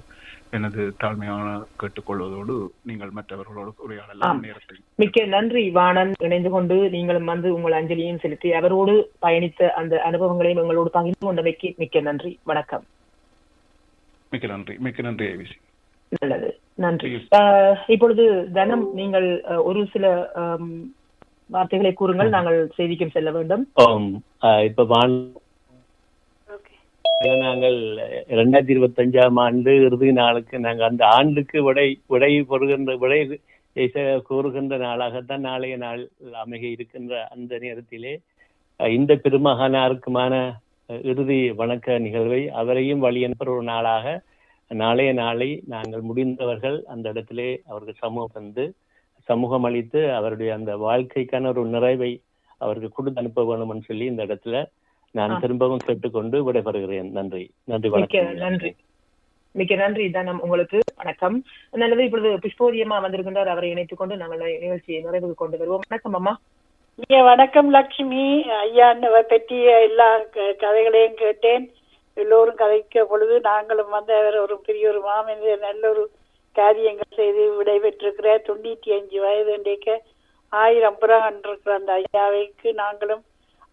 எனது தாழ்மையான கேட்டுக்கொள்வதோடு நீங்கள் மற்றவர்களோடு உரையாடலாம் நேரத்தில். மிக்க நன்றி வாணன், இணைந்து கொண்டு நீங்களும் வந்து உங்கள் அஞ்சலியையும் செலுத்தி அவரோடு பயணித்த அந்த அனுபவங்களையும் எங்களோடு பகிர்ந்து கொண்டமைக்கு மிக்க நன்றி. வணக்கம். மிக்க நன்றி. மிக்க நன்றி ஐவிசி. நல்லது, நன்றி. இப்பொழுது தனம், நீங்கள் ஒரு சில வார்த்தைகளை கூறுங்கள், நாங்கள் செய்திக்கும் செல்ல வேண்டும். இப்ப நாங்கள் 2025ஆம் ஆண்டு இறுதி நாளுக்கு நாங்கள் அந்த ஆண்டுக்கு விடை கூறுகின்ற நாளாகத்தான் நாளைய நாள் அமைக இருக்கின்ற அந்த நேரத்திலே இந்த பெருமகனாருக்குமான இறுதி வணக்க நிகழ்வை அவரையும் வழி அனுப்புகிற ஒரு நாளாக நாளைய நாளை நாங்கள் முடிந்தவர்கள் அந்த இடத்திலே அவருக்கு சமூகம் அளித்து அவருடைய அந்த வாழ்க்கைக்கான ஒரு நிறைவை அவருக்கு கொடுத்து அனுப்ப வேணும்னு சொல்லி இந்த இடத்துல நான் திரும்பவும் கேட்டுக்கொண்டு விடைபெறுகிறேன். நன்றி. நன்றி. நன்றி. மிக்க நன்றி தனம், உங்களுக்கு வணக்கம். நல்லது, இப்பொழுது புஷ்போதியம்மா வந்திருக்கின்றார், அவரை இணைத்துக் கொண்டு நாங்கள் நிகழ்ச்சியை நிறைவுக்கு கொண்டு வருவோம். வணக்கம் அம்மா. வணக்கம் லட்சுமி. ஐயா பற்றிய எல்லா கதைகளையும் கேட்டேன். எல்லோரும் கதைக்க பொழுது நாங்களும் வந்து அவர் ஒரு பெரிய ஒரு மாமனிதர், நல்ல ஒரு காரியங்கள் செய்து விடைபெற்றிருக்கிறார். 95 வயது இன்றைக்கு 1000 புறம் கண்டிருக்கிற அந்த ஐயாவைக்கு நாங்களும்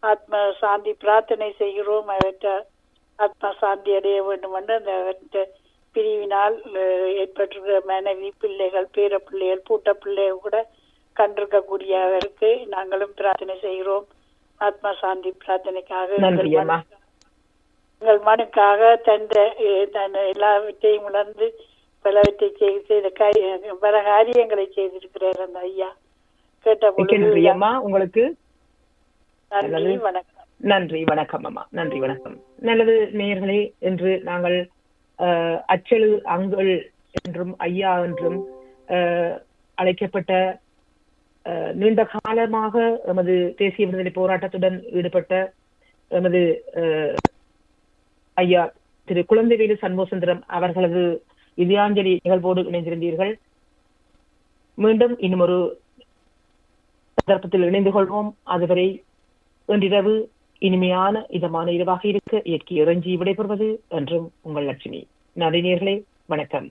ஆத்ம சாந்தி பிரார்த்தனை செய்கிறோம். அவற்ற ஆத்ம சாந்தி அடைய வேண்டும் என்று அந்த பிரிவினால் ஏற்பட்டிருக்கிற மனைவி, பிள்ளைகள், பேர பிள்ளைகள், பூட்ட பிள்ளைகள் கூட கண்டிருக்கக்கூடிய அவருக்கு நாங்களும் பிரார்த்தனை செய்கிறோம். ஆத்ம சாந்தி பிரார்த்தனைக்காக எங்கள் மனுக்காக தன் எல்லாவற்றையும் உணர்ந்து பலவற்றை செய்த பல காரியங்களை செய்திருக்கிறார் அந்த ஐயா. கேட்ட பொழுது உங்களுக்கு நன்றி, வணக்கம். நன்றி, வணக்கம் அம்மா. நன்றி, வணக்கம். நல்லது நேயர்களே, இன்று நாங்கள் அச்சலு அங்குள் என்றும் ஐயா என்றும் அழைக்கப்பட்ட நீண்ட காலமாக எமது தேசிய விடுதலை போராட்டத்துடன் ஈடுபட்ட எமது ஐயா திரு குழந்தைவேலு சண்முகசுந்தரம் அவர்களது இதயாஞ்சலி நிகழ்வோடு இணைந்திருந்தீர்கள். மீண்டும் இன்னும் ஒரு சந்தர்ப்பத்தில் இணைந்து கொள்வோம். அதுவரை இன்றிரவு இனிமையான இதமான இரவாக இருக்க இயற்கை இறைஞ்சி விடைபெறுவது என்றும் உங்கள் லட்சுமி. நன்றி நேயர்களே, வணக்கம்.